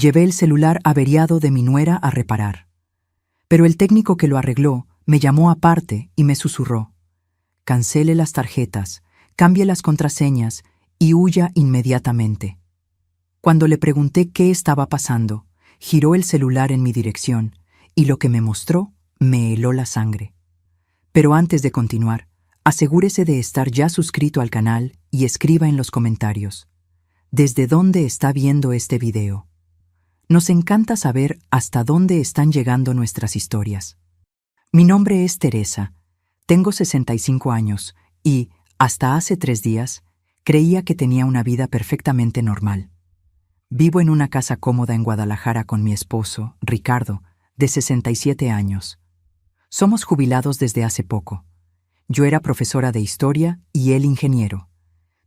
Llevé el celular averiado de mi nuera a reparar. Pero el técnico que lo arregló me llamó aparte y me susurró: cancele las tarjetas, cambie las contraseñas y huya inmediatamente. Cuando le pregunté qué estaba pasando, giró el celular en mi dirección y lo que me mostró me heló la sangre. Pero antes de continuar, asegúrese de estar ya suscrito al canal y escriba en los comentarios: ¿desde dónde está viendo este video? Nos encanta saber hasta dónde están llegando nuestras historias. Mi nombre es Teresa, tengo 65 años y, hasta hace 3 días, creía que tenía una vida perfectamente normal. Vivo en una casa cómoda en Guadalajara con mi esposo, Ricardo, de 67 años. Somos jubilados desde hace poco. Yo era profesora de historia y él ingeniero.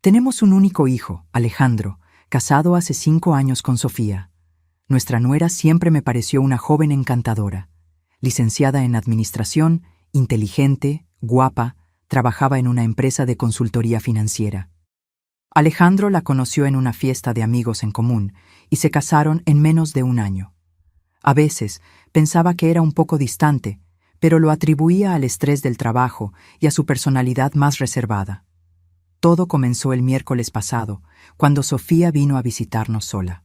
Tenemos un único hijo, Alejandro, casado hace 5 años con Sofía. Nuestra nuera siempre me pareció una joven encantadora. Licenciada en administración, inteligente, guapa, trabajaba en una empresa de consultoría financiera. Alejandro la conoció en una fiesta de amigos en común y se casaron en menos de 1 año. A veces pensaba que era un poco distante, pero lo atribuía al estrés del trabajo y a su personalidad más reservada. Todo comenzó el miércoles pasado, cuando Sofía vino a visitarnos sola.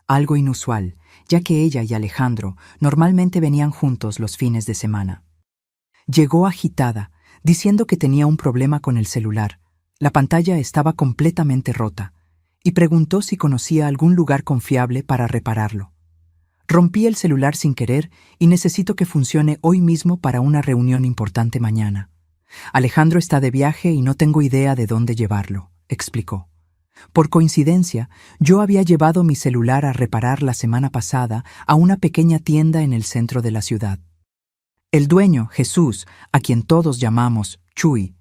Algo inusual, ya que ella y Alejandro normalmente venían juntos los fines de semana. Llegó agitada, diciendo que tenía un problema con el celular. La pantalla estaba completamente rota, y preguntó si conocía algún lugar confiable para repararlo. Rompí el celular sin querer y necesito que funcione hoy mismo para una reunión importante mañana. Alejandro está de viaje y no tengo idea de dónde llevarlo, explicó. Por coincidencia, yo había llevado mi celular a reparar la semana pasada a una pequeña tienda en el centro de la ciudad. El dueño, Jesús, a quien todos llamamos Chuy,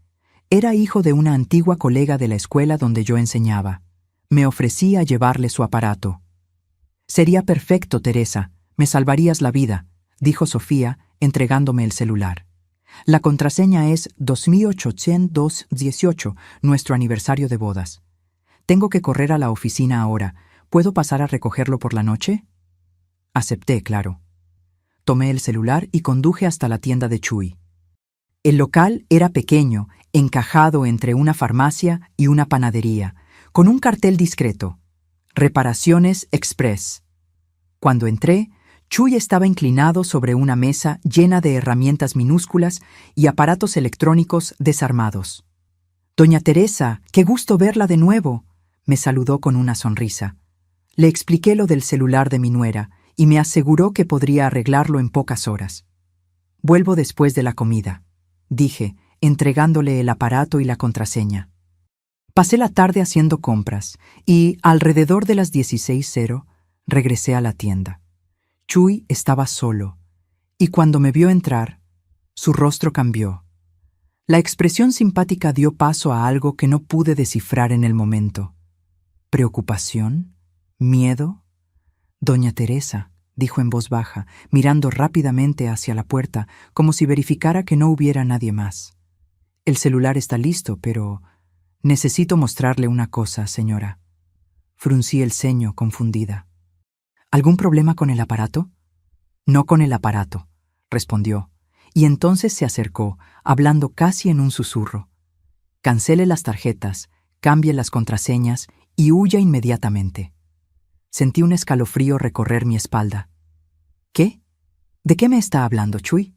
era hijo de una antigua colega de la escuela donde yo enseñaba. Me ofrecí a llevarle su aparato. «Sería perfecto, Teresa, me salvarías la vida», dijo Sofía, entregándome el celular. «La contraseña es 2818, nuestro aniversario de bodas. Tengo que correr a la oficina ahora. ¿Puedo pasar a recogerlo por la noche?» Acepté, claro. Tomé el celular y conduje hasta la tienda de Chuy. El local era pequeño, encajado entre una farmacia y una panadería, con un cartel discreto: Reparaciones Express. Cuando entré, Chuy estaba inclinado sobre una mesa llena de herramientas minúsculas y aparatos electrónicos desarmados. «Doña Teresa, qué gusto verla de nuevo», me saludó con una sonrisa. Le expliqué lo del celular de mi nuera y me aseguró que podría arreglarlo en pocas horas. «Vuelvo después de la comida», dije, entregándole el aparato y la contraseña. Pasé la tarde haciendo compras y, alrededor de las 16:00, regresé a la tienda. Chuy estaba solo, y cuando me vio entrar, su rostro cambió. La expresión simpática dio paso a algo que no pude descifrar en el momento. ¿Preocupación? ¿Miedo? «Doña Teresa», dijo en voz baja, mirando rápidamente hacia la puerta, como si verificara que no hubiera nadie más. «El celular está listo, pero necesito mostrarle una cosa, señora». Fruncí el ceño, confundida. «¿Algún problema con el aparato?» «No con el aparato», respondió, y entonces se acercó, hablando casi en un susurro. «Cancele las tarjetas, cambie las contraseñas y huya inmediatamente». Sentí un escalofrío recorrer mi espalda. «¿Qué? ¿De qué me está hablando, Chuy?»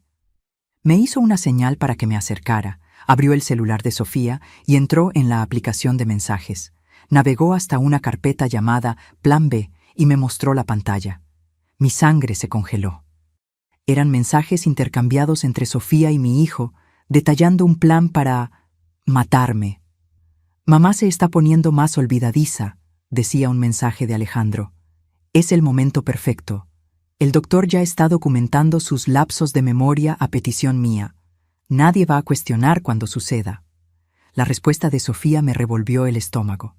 Me hizo una señal para que me acercara, abrió el celular de Sofía y entró en la aplicación de mensajes. Navegó hasta una carpeta llamada Plan B y me mostró la pantalla. Mi sangre se congeló. Eran mensajes intercambiados entre Sofía y mi hijo, detallando un plan para matarme. «Mamá se está poniendo más olvidadiza», decía un mensaje de Alejandro. «Es el momento perfecto. El doctor ya está documentando sus lapsos de memoria a petición mía. Nadie va a cuestionar cuando suceda». La respuesta de Sofía me revolvió el estómago.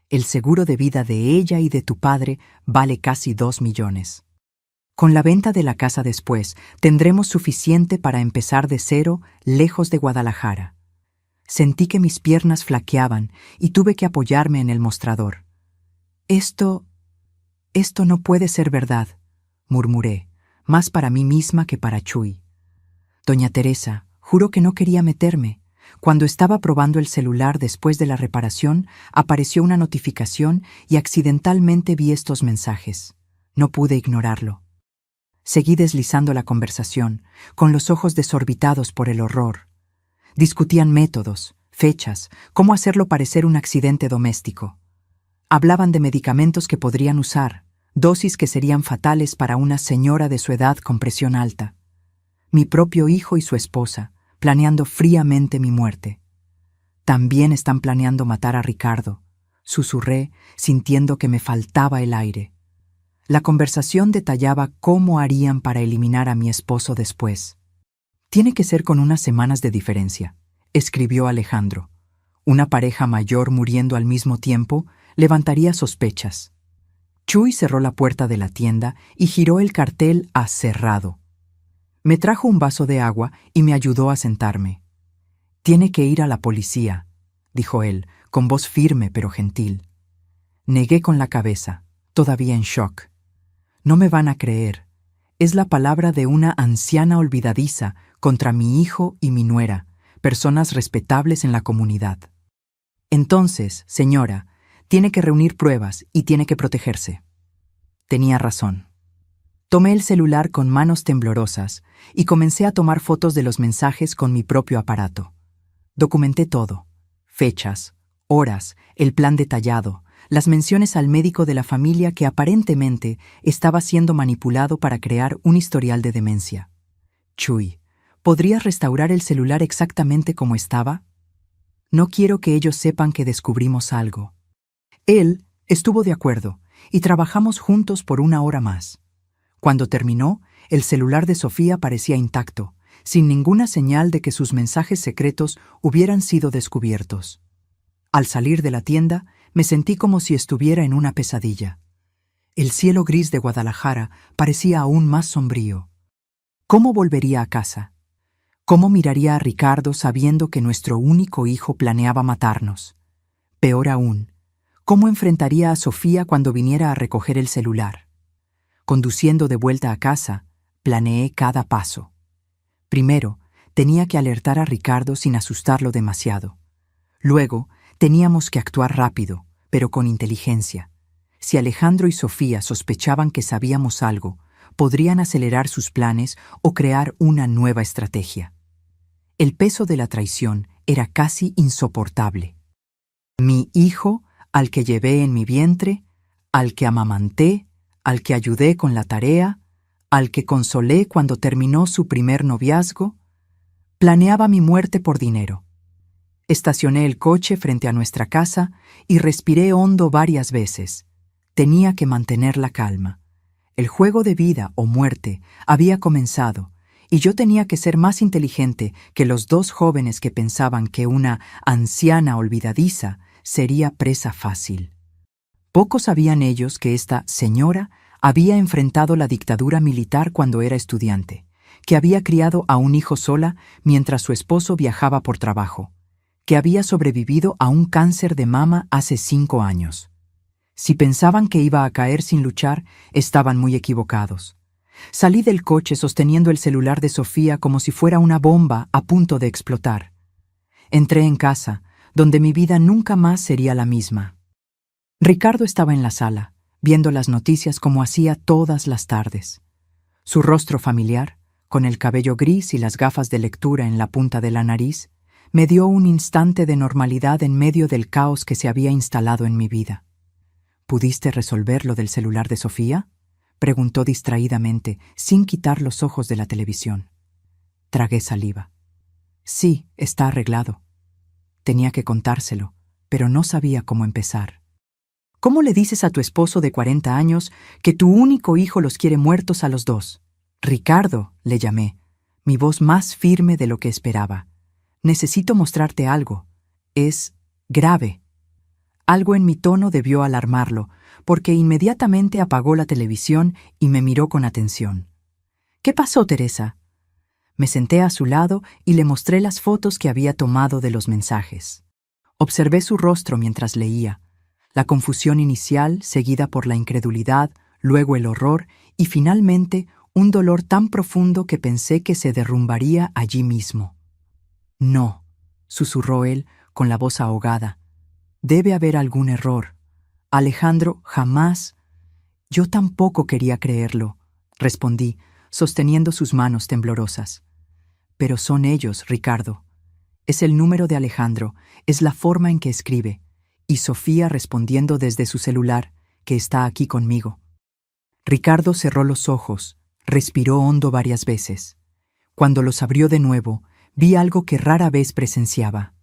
«El seguro de vida de ella y de tu padre vale casi 2 millones. Con la venta de la casa después, tendremos suficiente para empezar de cero, lejos de Guadalajara». Sentí que mis piernas flaqueaban y tuve que apoyarme en el mostrador. «Esto Esto no puede ser verdad, murmuré, más para mí misma que para Chuy. Doña Teresa, juro que no quería meterme. Cuando estaba probando el celular después de la reparación, apareció una notificación y accidentalmente vi estos mensajes. No pude ignorarlo. Seguí deslizando la conversación, con los ojos desorbitados por el horror. Discutían métodos, fechas, cómo hacerlo parecer un accidente doméstico. Hablaban de medicamentos que podrían usar, dosis que serían fatales para una señora de su edad con presión alta. Mi propio hijo y su esposa, planeando fríamente mi muerte. También están planeando matar a Ricardo, susurré, sintiendo que me faltaba el aire. La conversación detallaba cómo harían para eliminar a mi esposo después. Tiene que ser con unas semanas de diferencia, escribió Alejandro. Una pareja mayor muriendo al mismo tiempo levantaría sospechas. Chuy cerró la puerta de la tienda y giró el cartel a cerrado. Me trajo un vaso de agua y me ayudó a sentarme. «Tiene que ir a la policía», dijo él, con voz firme pero gentil. Negué con la cabeza, todavía en shock. No me van a creer. Es la palabra de una anciana olvidadiza contra mi hijo y mi nuera, personas respetables en la comunidad. Entonces, señora, tiene que reunir pruebas y tiene que protegerse. Tenía razón. Tomé el celular con manos temblorosas y comencé a tomar fotos de los mensajes con mi propio aparato. Documenté todo: fechas, horas, el plan detallado, las menciones al médico de la familia que aparentemente estaba siendo manipulado para crear un historial de demencia. Chuy, ¿podrías restaurar el celular exactamente como estaba? No quiero que ellos sepan que descubrimos algo. Él estuvo de acuerdo y trabajamos juntos por 1 hora más. Cuando terminó, el celular de Sofía parecía intacto, sin ninguna señal de que sus mensajes secretos hubieran sido descubiertos. Al salir de la tienda, me sentí como si estuviera en una pesadilla. El cielo gris de Guadalajara parecía aún más sombrío. ¿Cómo volvería a casa? ¿Cómo miraría a Ricardo sabiendo que nuestro único hijo planeaba matarnos? Peor aún, ¿cómo enfrentaría a Sofía cuando viniera a recoger el celular? Conduciendo de vuelta a casa, planeé cada paso. Primero, tenía que alertar a Ricardo sin asustarlo demasiado. Luego, teníamos que actuar rápido, pero con inteligencia. Si Alejandro y Sofía sospechaban que sabíamos algo, podrían acelerar sus planes o crear una nueva estrategia. El peso de la traición era casi insoportable. Mi hijo, al que llevé en mi vientre, al que amamanté, al que ayudé con la tarea, al que consolé cuando terminó su primer noviazgo, planeaba mi muerte por dinero. Estacioné el coche frente a nuestra casa y respiré hondo varias veces. Tenía que mantener la calma. El juego de vida o muerte había comenzado y yo tenía que ser más inteligente que los 2 jóvenes que pensaban que una anciana olvidadiza sería presa fácil. Poco sabían ellos que esta señora había enfrentado la dictadura militar cuando era estudiante, que había criado a un hijo sola mientras su esposo viajaba por trabajo, que había sobrevivido a un cáncer de mama hace 5 años. Si pensaban que iba a caer sin luchar, estaban muy equivocados. Salí del coche sosteniendo el celular de Sofía como si fuera una bomba a punto de explotar. Entré en casa, donde mi vida nunca más sería la misma. Ricardo estaba en la sala, viendo las noticias como hacía todas las tardes. Su rostro familiar, con el cabello gris y las gafas de lectura en la punta de la nariz, me dio un instante de normalidad en medio del caos que se había instalado en mi vida. ¿Pudiste resolver lo del celular de Sofía?, preguntó distraídamente, sin quitar los ojos de la televisión. Tragué saliva. Sí, está arreglado. Tenía que contárselo, pero no sabía cómo empezar. ¿Cómo le dices a tu esposo de 40 años que tu único hijo los quiere muertos a los 2? Ricardo, le llamé, mi voz más firme de lo que esperaba. Necesito mostrarte algo. Es grave. Algo en mi tono debió alarmarlo, porque inmediatamente apagó la televisión y me miró con atención. ¿Qué pasó, Teresa? Me senté a su lado y le mostré las fotos que había tomado de los mensajes. Observé su rostro mientras leía. La confusión inicial, seguida por la incredulidad, luego el horror y finalmente un dolor tan profundo que pensé que se derrumbaría allí mismo. No, susurró él con la voz ahogada. Debe haber algún error. Alejandro, jamás. Yo tampoco quería creerlo, respondí, sosteniendo sus manos temblorosas. Pero son ellos, Ricardo. Es el número de Alejandro, es la forma en que escribe, y Sofía respondiendo desde su celular, que está aquí conmigo. Ricardo cerró los ojos, respiró hondo varias veces. Cuando los abrió de nuevo, vi algo que rara vez presenciaba.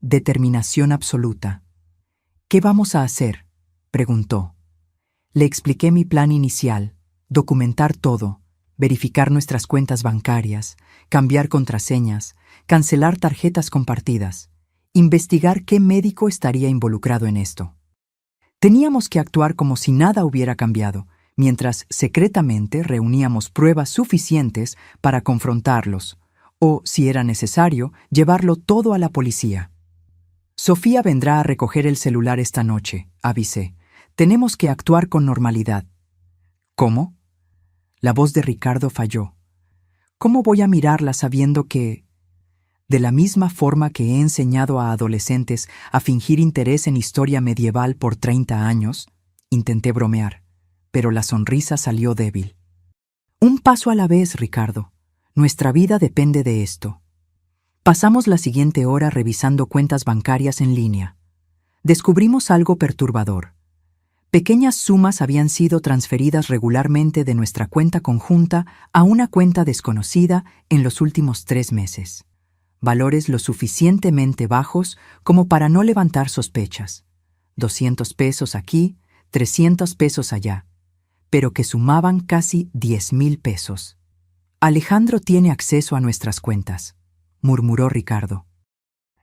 Determinación absoluta. ¿Qué vamos a hacer?, preguntó. Le expliqué mi plan inicial: documentar todo, verificar nuestras cuentas bancarias, cambiar contraseñas, cancelar tarjetas compartidas, investigar qué médico estaría involucrado en esto. Teníamos que actuar como si nada hubiera cambiado, mientras secretamente reuníamos pruebas suficientes para confrontarlos, o, si era necesario, llevarlo todo a la policía. Sofía vendrá a recoger el celular esta noche, avisé. Tenemos que actuar con normalidad. ¿Cómo? La voz de Ricardo falló. ¿Cómo voy a mirarla sabiendo que... De la misma forma que he enseñado a adolescentes a fingir interés en historia medieval por 30 años, intenté bromear, pero la sonrisa salió débil. Un paso a la vez, Ricardo. Nuestra vida depende de esto. Pasamos la siguiente hora revisando cuentas bancarias en línea. Descubrimos algo perturbador. Pequeñas sumas habían sido transferidas regularmente de nuestra cuenta conjunta a una cuenta desconocida en los últimos 3 meses. Valores lo suficientemente bajos como para no levantar sospechas. 200 pesos aquí, 300 pesos allá, pero que sumaban casi 10,000 pesos. Alejandro tiene acceso a nuestras cuentas, murmuró Ricardo.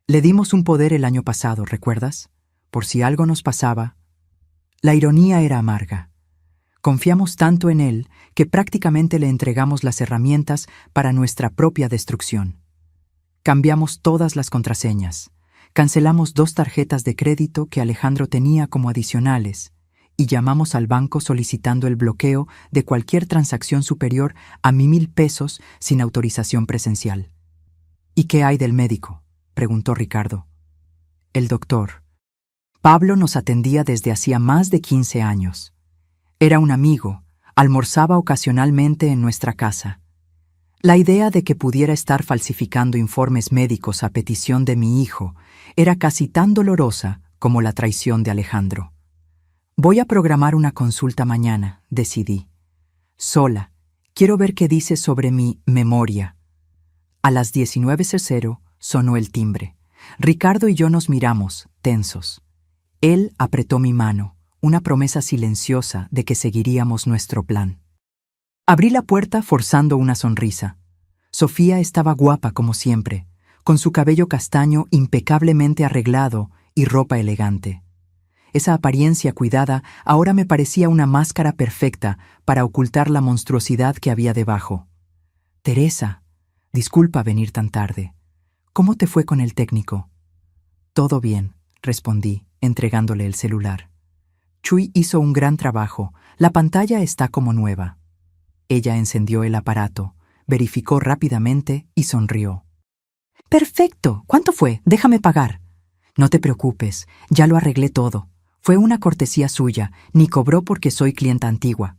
Le dimos un poder el año pasado, ¿recuerdas? Por si algo nos pasaba. La ironía era amarga. Confiamos tanto en él que prácticamente le entregamos las herramientas para nuestra propia destrucción. Cambiamos todas las contraseñas, cancelamos 2 tarjetas de crédito que Alejandro tenía como adicionales y llamamos al banco solicitando el bloqueo de cualquier transacción superior a 1,000 pesos sin autorización presencial. ¿Y qué hay del médico?, preguntó Ricardo. El doctor. Pablo nos atendía desde hacía más de 15 años. Era un amigo, almorzaba ocasionalmente en nuestra casa. La idea de que pudiera estar falsificando informes médicos a petición de mi hijo era casi tan dolorosa como la traición de Alejandro. Voy a programar una consulta mañana, decidí. Sola, quiero ver qué dice sobre mi memoria. A las 19:00 sonó el timbre. Ricardo y yo nos miramos, tensos. Él apretó mi mano, una promesa silenciosa de que seguiríamos nuestro plan. Abrí la puerta forzando una sonrisa. Sofía estaba guapa como siempre, con su cabello castaño impecablemente arreglado y ropa elegante. Esa apariencia cuidada ahora me parecía una máscara perfecta para ocultar la monstruosidad que había debajo. Teresa, disculpa venir tan tarde. ¿Cómo te fue con el técnico? Todo bien, respondí, entregándole el celular. Chuy hizo un gran trabajo, la pantalla está como nueva. Ella encendió el aparato, verificó rápidamente y sonrió. Perfecto, ¿cuánto fue? Déjame pagar. No te preocupes, ya lo arreglé todo. Fue una cortesía suya, ni cobró porque soy clienta antigua.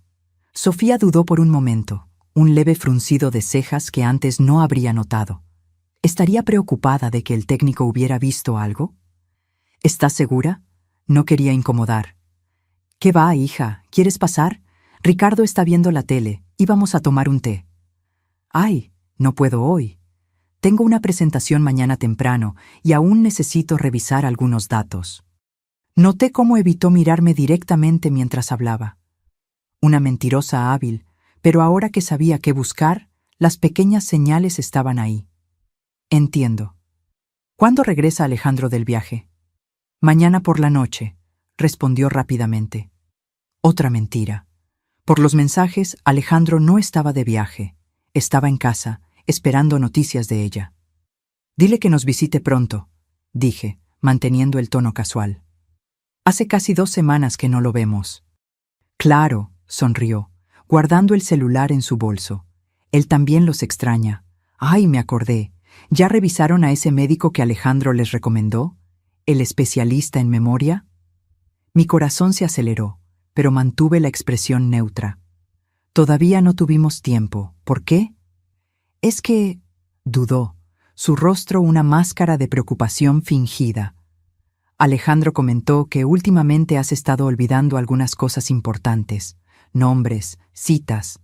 Sofía dudó por un momento, un leve fruncido de cejas que antes no habría notado. ¿Estaría preocupada de que el técnico hubiera visto algo? ¿Estás segura? No quería incomodar. ¿Qué va, hija? ¿Quieres pasar? Ricardo está viendo la tele. Íbamos a tomar un té. Ay, no puedo hoy. Tengo una presentación mañana temprano y aún necesito revisar algunos datos. Noté cómo evitó mirarme directamente mientras hablaba. Una mentirosa hábil, pero ahora que sabía qué buscar, las pequeñas señales estaban ahí. Entiendo. ¿Cuándo regresa Alejandro del viaje? Mañana por la noche, respondió rápidamente. Otra mentira. Por los mensajes, Alejandro no estaba de viaje. Estaba en casa, esperando noticias de ella. Dile que nos visite pronto, dije, manteniendo el tono casual. Hace casi 2 semanas que no lo vemos. Claro, sonrió, guardando el celular en su bolso. Él también los extraña. ¡Ay, me acordé! ¿Ya revisaron a ese médico que Alejandro les recomendó? ¿El especialista en memoria? Mi corazón se aceleró, pero mantuve la expresión neutra. Todavía no tuvimos tiempo. ¿Por qué? Es que... dudó, su rostro una máscara de preocupación fingida. Alejandro comentó que últimamente has estado olvidando algunas cosas importantes, nombres, citas.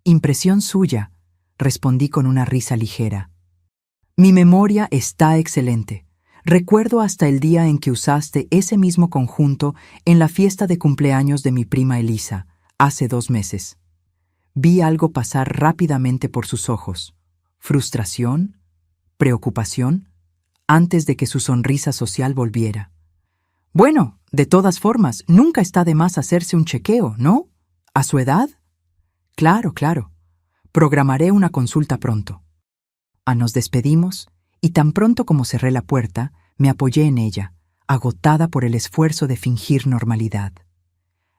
Impresión suya, respondí con una risa ligera. Mi memoria está excelente. Recuerdo hasta el día en que usaste ese mismo conjunto en la fiesta de cumpleaños de mi prima Elisa, hace 2 meses. Vi algo pasar rápidamente por sus ojos. Frustración, preocupación, antes de que su sonrisa social volviera. Bueno, de todas formas, nunca está de más hacerse un chequeo, ¿no? ¿A su edad? Claro, claro. Programaré una consulta pronto. Nos despedimos, y tan pronto como cerré la puerta, me apoyé en ella, agotada por el esfuerzo de fingir normalidad.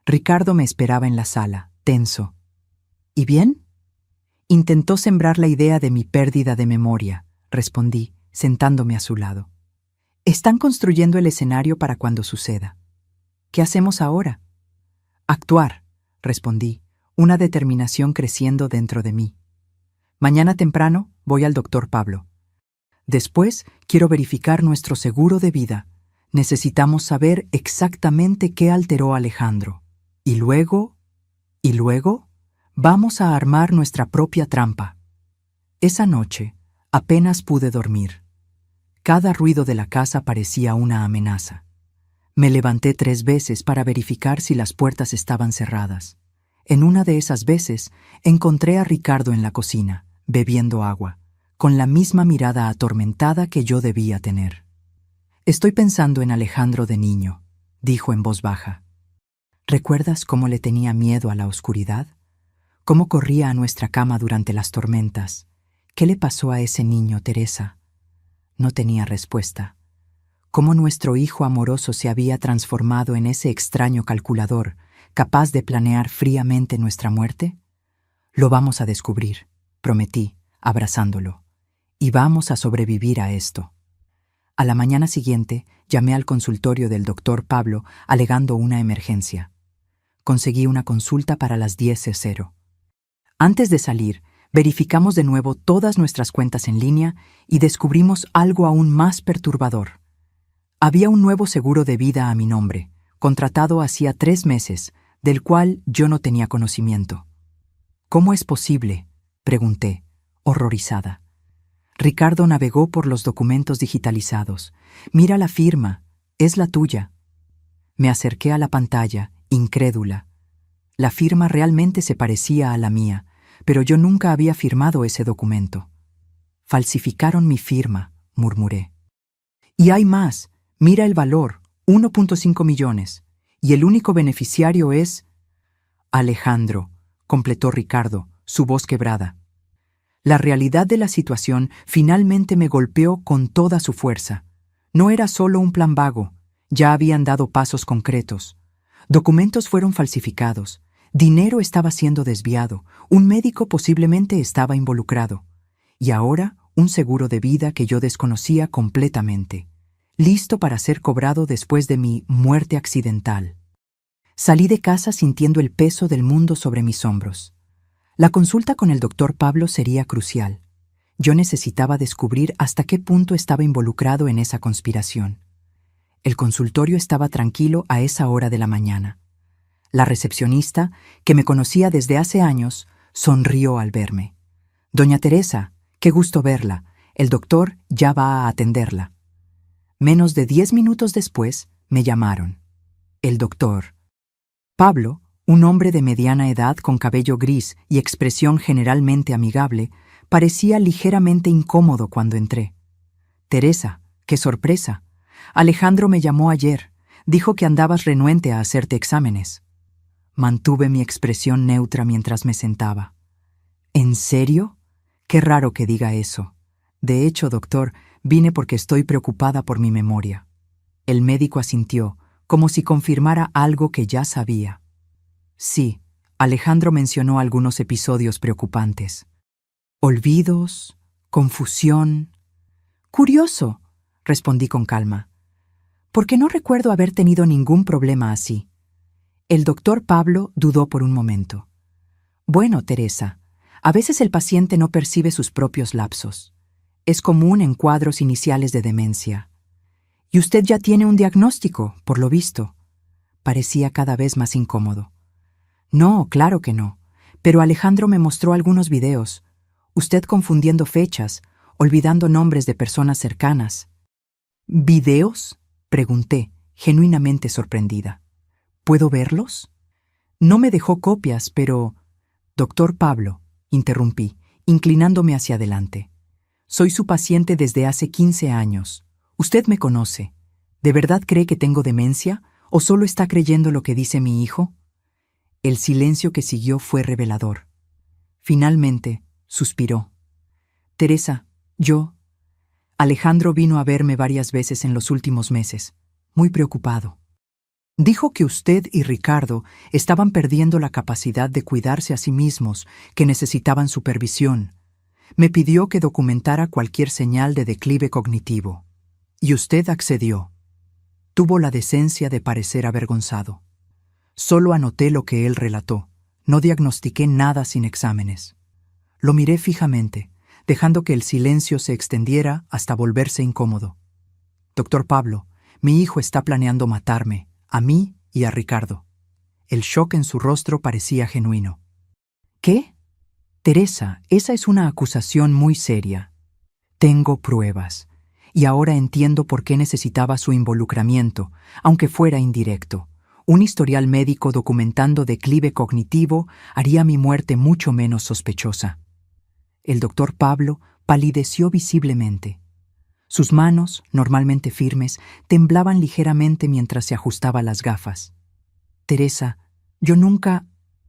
Ricardo me esperaba en la sala, tenso. ¿Y bien? Intentó sembrar la idea de mi pérdida de memoria, respondí, sentándome a su lado. Están construyendo el escenario para cuando suceda. ¿Qué hacemos ahora? Actuar, respondí, una determinación creciendo dentro de mí. Mañana temprano voy al doctor Pablo. Después quiero verificar nuestro seguro de vida. Necesitamos saber exactamente qué alteró a Alejandro. Y luego, vamos a armar nuestra propia trampa. Esa noche apenas pude dormir. Cada ruido de la casa parecía una amenaza. Me levanté 3 veces para verificar si las puertas estaban cerradas. En una de esas veces encontré a Ricardo en la cocina, bebiendo agua, con la misma mirada atormentada que yo debía tener. Estoy pensando en Alejandro de niño, dijo en voz baja. ¿Recuerdas cómo le tenía miedo a la oscuridad? ¿Cómo corría a nuestra cama durante las tormentas? ¿Qué le pasó a ese niño, Teresa? No tenía respuesta. ¿Cómo nuestro hijo amoroso se había transformado en ese extraño calculador, capaz de planear fríamente nuestra muerte? Lo vamos a descubrir, prometí, abrazándolo. Y vamos a sobrevivir a esto. A la mañana siguiente, llamé al consultorio del doctor Pablo alegando una emergencia. Conseguí una consulta para las 10:00. Antes de salir, verificamos de nuevo todas nuestras cuentas en línea y descubrimos algo aún más perturbador. Había un nuevo seguro de vida a mi nombre, contratado hacía 3 meses, del cual yo no tenía conocimiento. ¿Cómo es posible?, pregunté, horrorizada. Ricardo navegó por los documentos digitalizados. Mira la firma, es la tuya. Me acerqué a la pantalla, incrédula. La firma realmente se parecía a la mía, pero yo nunca había firmado ese documento. Falsificaron mi firma, murmuré. Y hay más, mira el valor, 1.5 millones, y el único beneficiario es... Alejandro, completó Ricardo, su voz quebrada. La realidad de la situación finalmente me golpeó con toda su fuerza. No era solo un plan vago, ya habían dado pasos concretos. Documentos fueron falsificados, dinero estaba siendo desviado, un médico posiblemente estaba involucrado. Y ahora, un seguro de vida que yo desconocía completamente, listo para ser cobrado después de mi muerte accidental. Salí de casa sintiendo el peso del mundo sobre mis hombros. La consulta con el doctor Pablo sería crucial. Yo necesitaba descubrir hasta qué punto estaba involucrado en esa conspiración. El consultorio estaba tranquilo a esa hora de la mañana. La recepcionista, que me conocía desde hace años, sonrió al verme. «Doña Teresa, qué gusto verla. El doctor ya va a atenderla». Menos de 10 minutos después, me llamaron. El doctor Pablo, un hombre de mediana edad con cabello gris y expresión generalmente amigable, parecía ligeramente incómodo cuando entré. «Teresa, qué sorpresa. Alejandro me llamó ayer. Dijo que andabas renuente a hacerte exámenes». Mantuve mi expresión neutra mientras me sentaba. «¿En serio? Qué raro que diga eso. De hecho, doctor, vine porque estoy preocupada por mi memoria». El médico asintió, como si confirmara algo que ya sabía. «Sí, Alejandro mencionó algunos episodios preocupantes. Olvidos, confusión. Curioso, respondí con calma, porque no recuerdo haber tenido ningún problema así. El doctor Pablo dudó por un momento. Bueno, Teresa, a veces el paciente no percibe sus propios lapsos. Es común en cuadros iniciales de demencia. Y usted ya tiene un diagnóstico, por lo visto. Parecía cada vez más incómodo. No, claro que no. Pero Alejandro me mostró algunos videos. Usted confundiendo fechas, olvidando nombres de personas cercanas. ¿Videos?, pregunté, genuinamente sorprendida. ¿Puedo verlos? No me dejó copias, pero... Doctor Pablo, interrumpí, inclinándome hacia adelante. Soy su paciente desde hace 15 años. Usted me conoce. ¿De verdad cree que tengo demencia o solo está creyendo lo que dice mi hijo? El silencio que siguió fue revelador. Finalmente, suspiró. Teresa, Alejandro vino a verme varias veces en los últimos meses, muy preocupado. Dijo que usted y Ricardo estaban perdiendo la capacidad de cuidarse a sí mismos, que necesitaban supervisión. Me pidió que documentara cualquier señal de declive cognitivo. Y usted accedió. Tuvo la decencia de parecer avergonzado. Solo anoté lo que él relató. No diagnostiqué nada sin exámenes. Lo miré fijamente, dejando que el silencio se extendiera hasta volverse incómodo. Doctor Pablo, mi hijo está planeando matarme, a mí y a Ricardo. El shock en su rostro parecía genuino. ¿Qué? Teresa, esa es una acusación muy seria. Tengo pruebas, y ahora entiendo por qué necesitaba su involucramiento, aunque fuera indirecto. Un historial médico documentando declive cognitivo haría mi muerte mucho menos sospechosa. El doctor Pablo palideció visiblemente. Sus manos, normalmente firmes, temblaban ligeramente mientras se ajustaba las gafas. Teresa, yo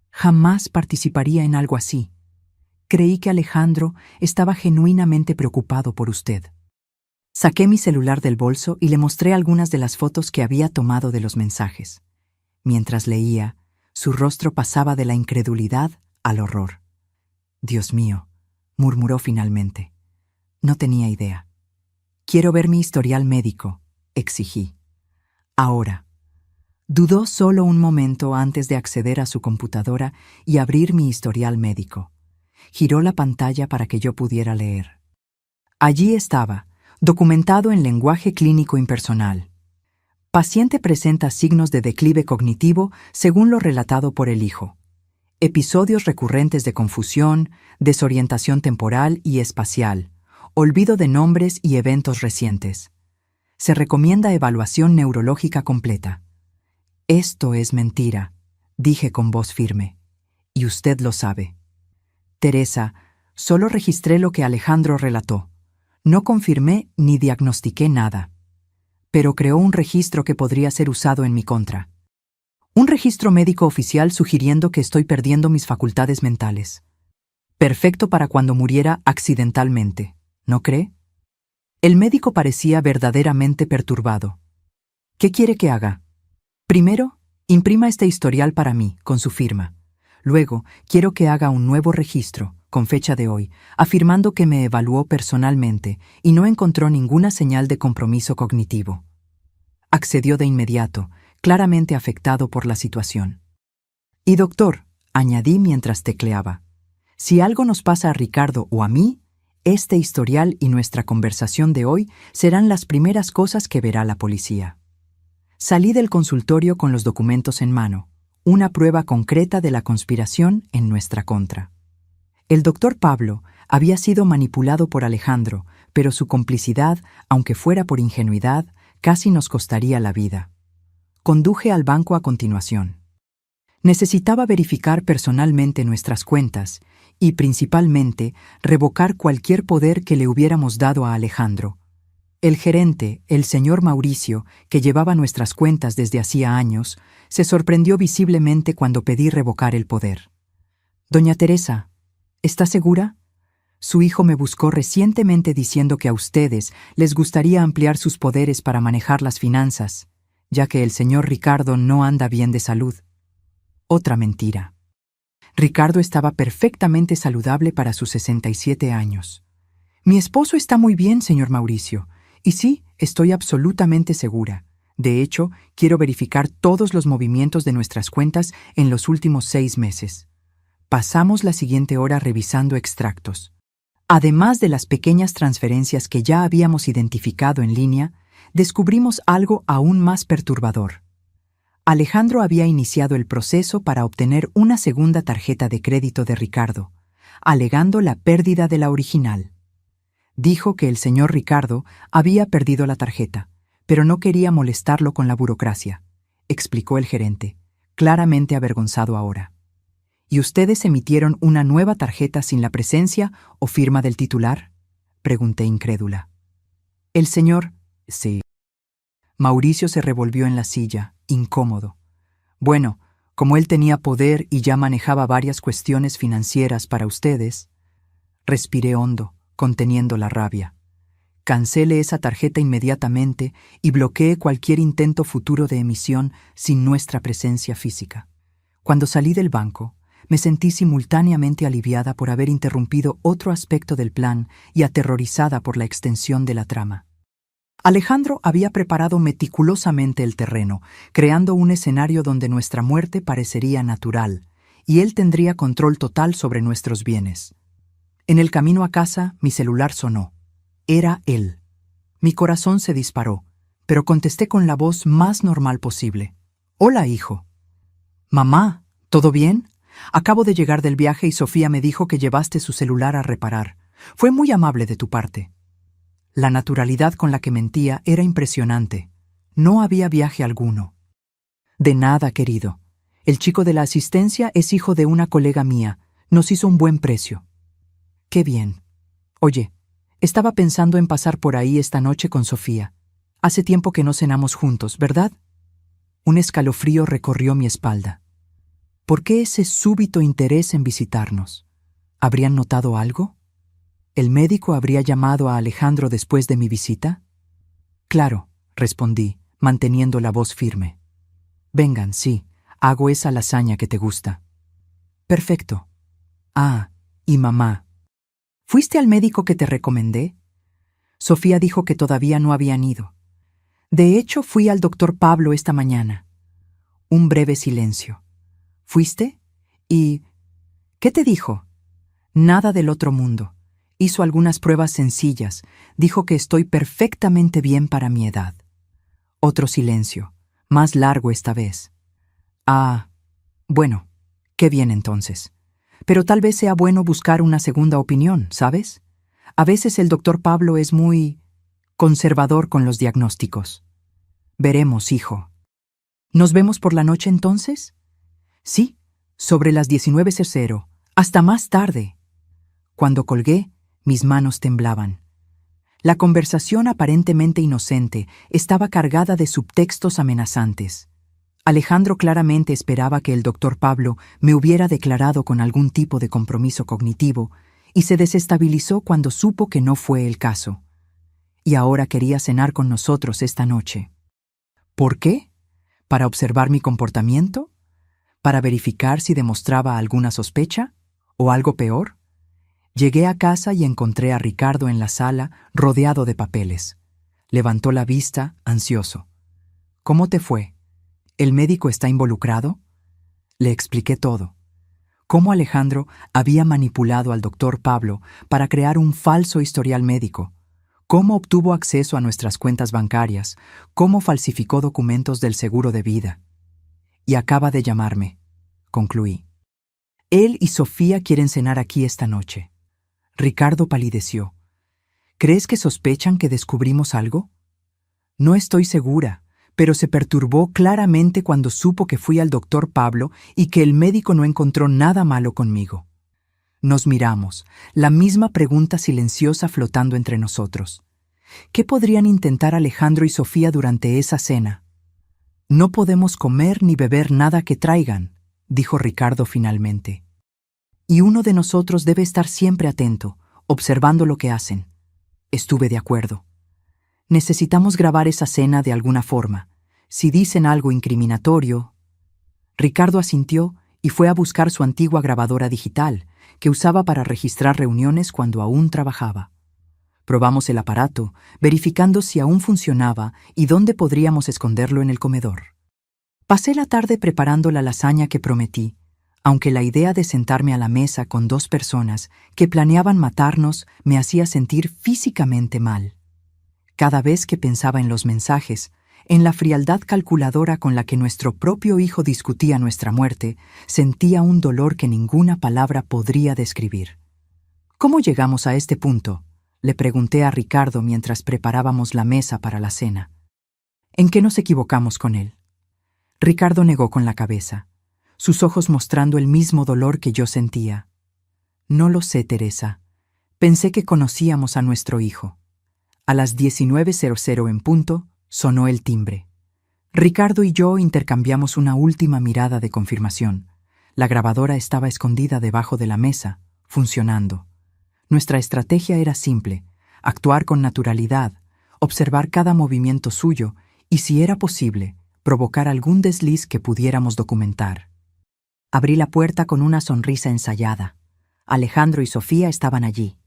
jamás participaría en algo así. Creí que Alejandro estaba genuinamente preocupado por usted. Saqué mi celular del bolso y le mostré algunas de las fotos que había tomado de los mensajes. Mientras leía, su rostro pasaba de la incredulidad al horror. Dios mío, murmuró finalmente. No tenía idea. Quiero ver mi historial médico, exigí. Ahora. Dudó solo un momento antes de acceder a su computadora y abrir mi historial médico. Giró la pantalla para que yo pudiera leer. Allí estaba, documentado en lenguaje clínico impersonal. Paciente presenta signos de declive cognitivo según lo relatado por el hijo. Episodios recurrentes de confusión, desorientación temporal y espacial, olvido de nombres y eventos recientes. Se recomienda evaluación neurológica completa. Esto es mentira, dije con voz firme. Y usted lo sabe. Teresa, solo registré lo que Alejandro relató. No confirmé ni diagnostiqué nada. Pero creó un registro que podría ser usado en mi contra. Un registro médico oficial sugiriendo que estoy perdiendo mis facultades mentales. Perfecto para cuando muriera accidentalmente, ¿no cree? El médico parecía verdaderamente perturbado. ¿Qué quiere que haga? Primero, imprima este historial para mí, con su firma. Luego, quiero que haga un nuevo registro, con fecha de hoy, afirmando que me evaluó personalmente y no encontró ninguna señal de compromiso cognitivo. Accedió de inmediato, claramente afectado por la situación. Y doctor, añadí mientras tecleaba, si algo nos pasa a Ricardo o a mí, este historial y nuestra conversación de hoy serán las primeras cosas que verá la policía. Salí del consultorio con los documentos en mano, una prueba concreta de la conspiración en nuestra contra. El doctor Pablo había sido manipulado por Alejandro, pero su complicidad, aunque fuera por ingenuidad, casi nos costaría la vida. Conduje al banco a continuación. Necesitaba verificar personalmente nuestras cuentas y, principalmente, revocar cualquier poder que le hubiéramos dado a Alejandro. El gerente, el señor Mauricio, que llevaba nuestras cuentas desde hacía años, se sorprendió visiblemente cuando pedí revocar el poder. «Doña Teresa, ¿está segura? Su hijo me buscó recientemente diciendo que a ustedes les gustaría ampliar sus poderes para manejar las finanzas, ya que el señor Ricardo no anda bien de salud». Otra mentira. Ricardo estaba perfectamente saludable para sus 67 años. Mi esposo está muy bien, señor Mauricio. Y sí, estoy absolutamente segura. De hecho, quiero verificar todos los movimientos de nuestras cuentas en los últimos 6 meses. Pasamos la siguiente hora revisando extractos. Además de las pequeñas transferencias que ya habíamos identificado en línea, descubrimos algo aún más perturbador. Alejandro había iniciado el proceso para obtener una segunda tarjeta de crédito de Ricardo, alegando la pérdida de la original. Dijo que el señor Ricardo había perdido la tarjeta, pero no quería molestarlo con la burocracia, explicó el gerente, claramente avergonzado ahora. ¿Y ustedes emitieron una nueva tarjeta sin la presencia o firma del titular?, pregunté incrédula. El señor... Sí. Mauricio se revolvió en la silla, incómodo. Bueno, como él tenía poder y ya manejaba varias cuestiones financieras para ustedes... Respiré hondo, conteniendo la rabia. Cancele esa tarjeta inmediatamente y bloquee cualquier intento futuro de emisión sin nuestra presencia física. Cuando salí del banco, me sentí simultáneamente aliviada por haber interrumpido otro aspecto del plan y aterrorizada por la extensión de la trama. Alejandro había preparado meticulosamente el terreno, creando un escenario donde nuestra muerte parecería natural, y él tendría control total sobre nuestros bienes. En el camino a casa, mi celular sonó. Era él. Mi corazón se disparó, pero contesté con la voz más normal posible. «Hola, hijo». «Mamá, ¿todo bien? Acabo de llegar del viaje y Sofía me dijo que llevaste su celular a reparar. Fue muy amable de tu parte». La naturalidad con la que mentía era impresionante. No había viaje alguno. «De nada, querido. El chico de la asistencia es hijo de una colega mía. Nos hizo un buen precio». «Qué bien. Oye, estaba pensando en pasar por ahí esta noche con Sofía. Hace tiempo que no cenamos juntos, ¿verdad?» Un escalofrío recorrió mi espalda. ¿Por qué ese súbito interés en visitarnos? ¿Habrían notado algo? ¿El médico habría llamado a Alejandro después de mi visita? «Claro», respondí, manteniendo la voz firme. «Vengan, sí, hago esa lasaña que te gusta». «Perfecto». «Ah, y mamá. ¿Fuiste al médico que te recomendé?» Sofía dijo que todavía no habían ido. «De hecho, fui al doctor Pablo esta mañana». Un breve silencio. «¿Fuiste? ¿Y qué te dijo?» «Nada del otro mundo. Hizo algunas pruebas sencillas. Dijo que estoy perfectamente bien para mi edad». Otro silencio, más largo esta vez. «Ah, bueno, qué bien entonces. Pero tal vez sea bueno buscar una segunda opinión, ¿sabes? A veces el doctor Pablo es muy conservador con los diagnósticos». «Veremos, hijo». «¿Nos vemos por la noche entonces?» «Sí, sobre las 19:00. Hasta más tarde». Cuando colgué, mis manos temblaban. La conversación aparentemente inocente estaba cargada de subtextos amenazantes. Alejandro claramente esperaba que el doctor Pablo me hubiera declarado con algún tipo de compromiso cognitivo y se desestabilizó cuando supo que no fue el caso. Y ahora quería cenar con nosotros esta noche. ¿Por qué? ¿Para observar mi comportamiento? ¿Para verificar si demostraba alguna sospecha? ¿O algo peor? Llegué a casa y encontré a Ricardo en la sala, rodeado de papeles. Levantó la vista, ansioso. «¿Cómo te fue? ¿El médico está involucrado?» Le expliqué todo. Cómo Alejandro había manipulado al doctor Pablo para crear un falso historial médico. Cómo obtuvo acceso a nuestras cuentas bancarias. Cómo falsificó documentos del seguro de vida. «Y acaba de llamarme», concluí. «Él y Sofía quieren cenar aquí esta noche». Ricardo palideció. «¿Crees que sospechan que descubrimos algo?» «No estoy segura, pero se perturbó claramente cuando supo que fui al doctor Pablo y que el médico no encontró nada malo conmigo». Nos miramos, la misma pregunta silenciosa flotando entre nosotros. ¿Qué podrían intentar Alejandro y Sofía durante esa cena? «No podemos comer ni beber nada que traigan», dijo Ricardo finalmente. «Y uno de nosotros debe estar siempre atento, observando lo que hacen». Estuve de acuerdo. «Necesitamos grabar esa cena de alguna forma. Si dicen algo incriminatorio...» Ricardo asintió y fue a buscar su antigua grabadora digital, que usaba para registrar reuniones cuando aún trabajaba. Probamos el aparato, verificando si aún funcionaba y dónde podríamos esconderlo en el comedor. Pasé la tarde preparando la lasaña que prometí, aunque la idea de sentarme a la mesa con 2 personas que planeaban matarnos me hacía sentir físicamente mal. Cada vez que pensaba en los mensajes, en la frialdad calculadora con la que nuestro propio hijo discutía nuestra muerte, sentía un dolor que ninguna palabra podría describir. ¿Cómo llegamos a este punto?, le pregunté a Ricardo mientras preparábamos la mesa para la cena. ¿En qué nos equivocamos con él? Ricardo negó con la cabeza, sus ojos mostrando el mismo dolor que yo sentía. No lo sé, Teresa. Pensé que conocíamos a nuestro hijo. A las 19:00 en punto, sonó el timbre. Ricardo y yo intercambiamos una última mirada de confirmación. La grabadora estaba escondida debajo de la mesa, funcionando. Nuestra estrategia era simple: actuar con naturalidad, observar cada movimiento suyo y, si era posible, provocar algún desliz que pudiéramos documentar. Abrí la puerta con una sonrisa ensayada. Alejandro y Sofía estaban allí.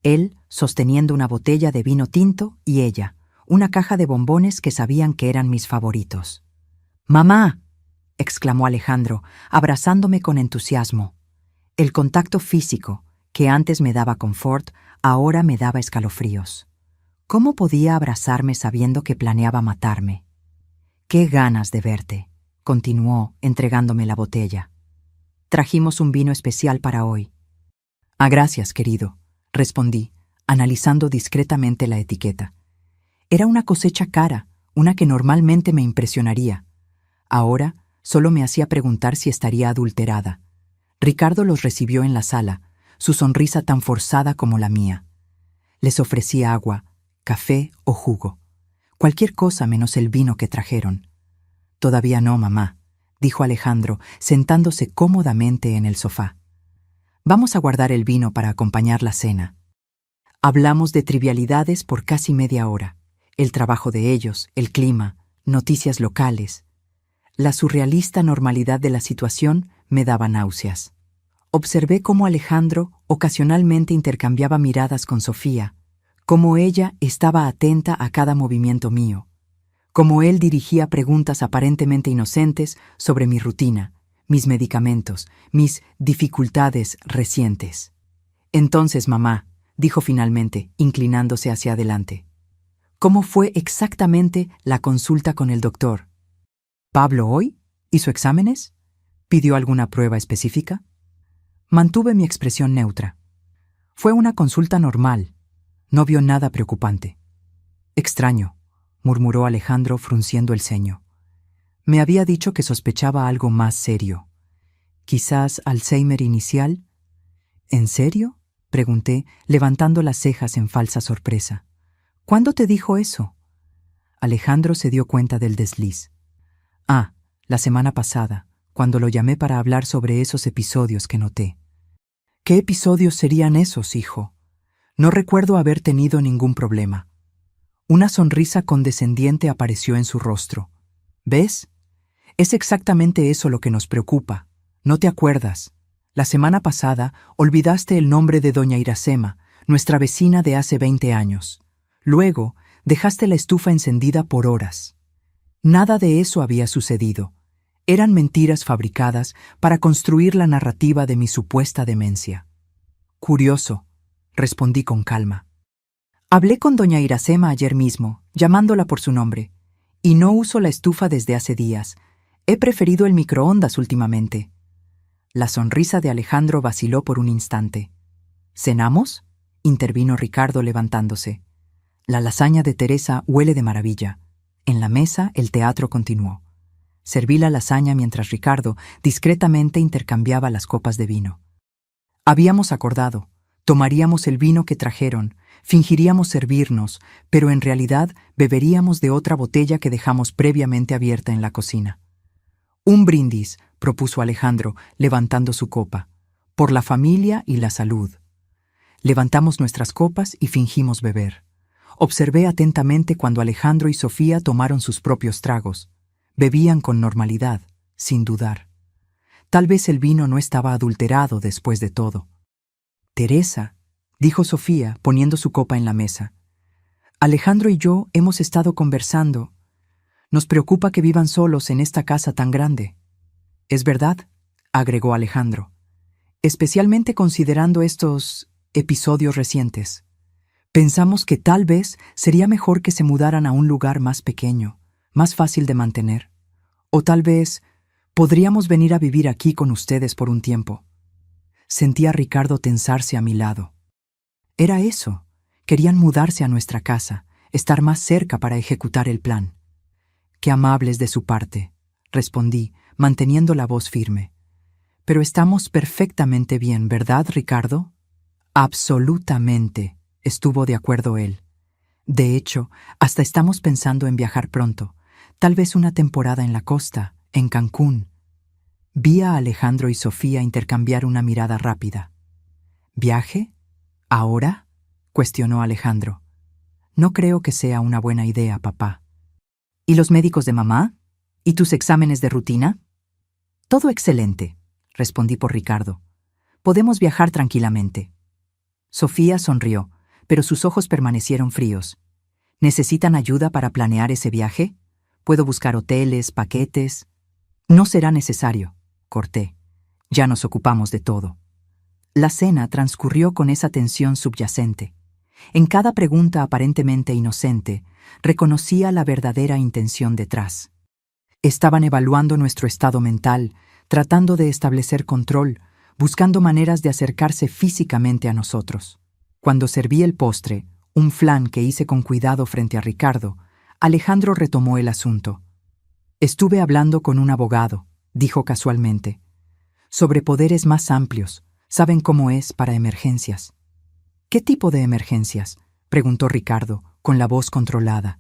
Él, sosteniendo una botella de vino tinto, y ella, una caja de bombones que sabían que eran mis favoritos. «¡Mamá!», exclamó Alejandro, abrazándome con entusiasmo. El contacto físico, que antes me daba confort, ahora me daba escalofríos. ¿Cómo podía abrazarme sabiendo que planeaba matarme? «¡Qué ganas de verte!», continuó, entregándome la botella. «Trajimos un vino especial para hoy». «Ah, gracias, querido», respondí, analizando discretamente la etiqueta. Era una cosecha cara, una que normalmente me impresionaría. Ahora solo me hacía preguntar si estaría adulterada. Ricardo los recibió en la sala, su sonrisa tan forzada como la mía. Les ofrecí agua, café o jugo. Cualquier cosa menos el vino que trajeron. «Todavía no, mamá», dijo Alejandro, sentándose cómodamente en el sofá. «Vamos a guardar el vino para acompañar la cena». Hablamos de trivialidades por casi media hora. El trabajo de ellos, el clima, noticias locales. La surrealista normalidad de la situación me daba náuseas. Observé cómo Alejandro ocasionalmente intercambiaba miradas con Sofía, cómo ella estaba atenta a cada movimiento mío, cómo él dirigía preguntas aparentemente inocentes sobre mi rutina, mis medicamentos, mis dificultades recientes. «Entonces, mamá», dijo finalmente, inclinándose hacia adelante, «¿cómo fue exactamente la consulta con el doctor? ¿Pablo hoy hizo exámenes? ¿Pidió alguna prueba específica?» Mantuve mi expresión neutra. «Fue una consulta normal. No vio nada preocupante». «Extraño», murmuró Alejandro frunciendo el ceño. Me había dicho que sospechaba algo más serio. ¿Quizás Alzheimer inicial? ¿En serio?, pregunté, levantando las cejas en falsa sorpresa. ¿Cuándo te dijo eso? Alejandro se dio cuenta del desliz. «Ah, la semana pasada, cuando lo llamé para hablar sobre esos episodios que noté». «¿Qué episodios serían esos, hijo? No recuerdo haber tenido ningún problema». Una sonrisa condescendiente apareció en su rostro. «¿Ves? Es exactamente eso lo que nos preocupa. No te acuerdas. La semana pasada olvidaste el nombre de doña Iracema, nuestra vecina de hace 20 años. Luego, dejaste la estufa encendida por horas. Nada de eso había sucedido. Eran mentiras fabricadas para construir la narrativa de mi supuesta demencia». «Curioso», respondí con calma. «Hablé con doña Iracema ayer mismo, llamándola por su nombre, y no uso la estufa desde hace días. He preferido el microondas últimamente». La sonrisa de Alejandro vaciló por un instante. «¿Cenamos?», intervino Ricardo levantándose. «La lasaña de Teresa huele de maravilla». En la mesa el teatro continuó. Serví la lasaña mientras Ricardo discretamente intercambiaba las copas de vino. Habíamos acordado, tomaríamos el vino que trajeron, fingiríamos servirnos, pero en realidad beberíamos de otra botella que dejamos previamente abierta en la cocina. «Un brindis», propuso Alejandro, levantando su copa, «por la familia y la salud». Levantamos nuestras copas y fingimos beber. Observé atentamente cuando Alejandro y Sofía tomaron sus propios tragos. Bebían con normalidad, sin dudar. Tal vez el vino no estaba adulterado después de todo. Teresa, dijo Sofía, poniendo su copa en la mesa. Alejandro y yo hemos estado conversando. Nos preocupa que vivan solos en esta casa tan grande. Es verdad, agregó Alejandro, especialmente considerando estos episodios recientes. Pensamos que tal vez sería mejor que se mudaran a un lugar más pequeño, más fácil de mantener. O tal vez podríamos venir a vivir aquí con ustedes por un tiempo. Sentí a Ricardo tensarse a mi lado. Era eso. Querían mudarse a nuestra casa, estar más cerca para ejecutar el plan. Qué amables de su parte, respondí, manteniendo la voz firme. Pero estamos perfectamente bien, ¿verdad, Ricardo? Absolutamente, estuvo de acuerdo él. De hecho, hasta estamos pensando en viajar pronto, tal vez una temporada en la costa, en Cancún. Vi a Alejandro y Sofía intercambiar una mirada rápida. ¿Viaje? ¿Ahora?, cuestionó Alejandro. No creo que sea una buena idea, papá. ¿Y los médicos de mamá? ¿Y tus exámenes de rutina? Todo excelente, respondí por Ricardo. Podemos viajar tranquilamente. Sofía sonrió, pero sus ojos permanecieron fríos. ¿Necesitan ayuda para planear ese viaje? ¿Puedo buscar hoteles, paquetes? No será necesario, corté. Ya nos ocupamos de todo. La cena transcurrió con esa tensión subyacente. En cada pregunta aparentemente inocente, reconocía la verdadera intención detrás. Estaban evaluando nuestro estado mental, tratando de establecer control, buscando maneras de acercarse físicamente a nosotros. Cuando serví el postre, un flan que hice con cuidado frente a Ricardo, Alejandro retomó el asunto. Estuve hablando con un abogado, dijo casualmente, sobre poderes más amplios. Saben cómo es para emergencias. ¿Qué tipo de emergencias?, preguntó Ricardo, con la voz controlada.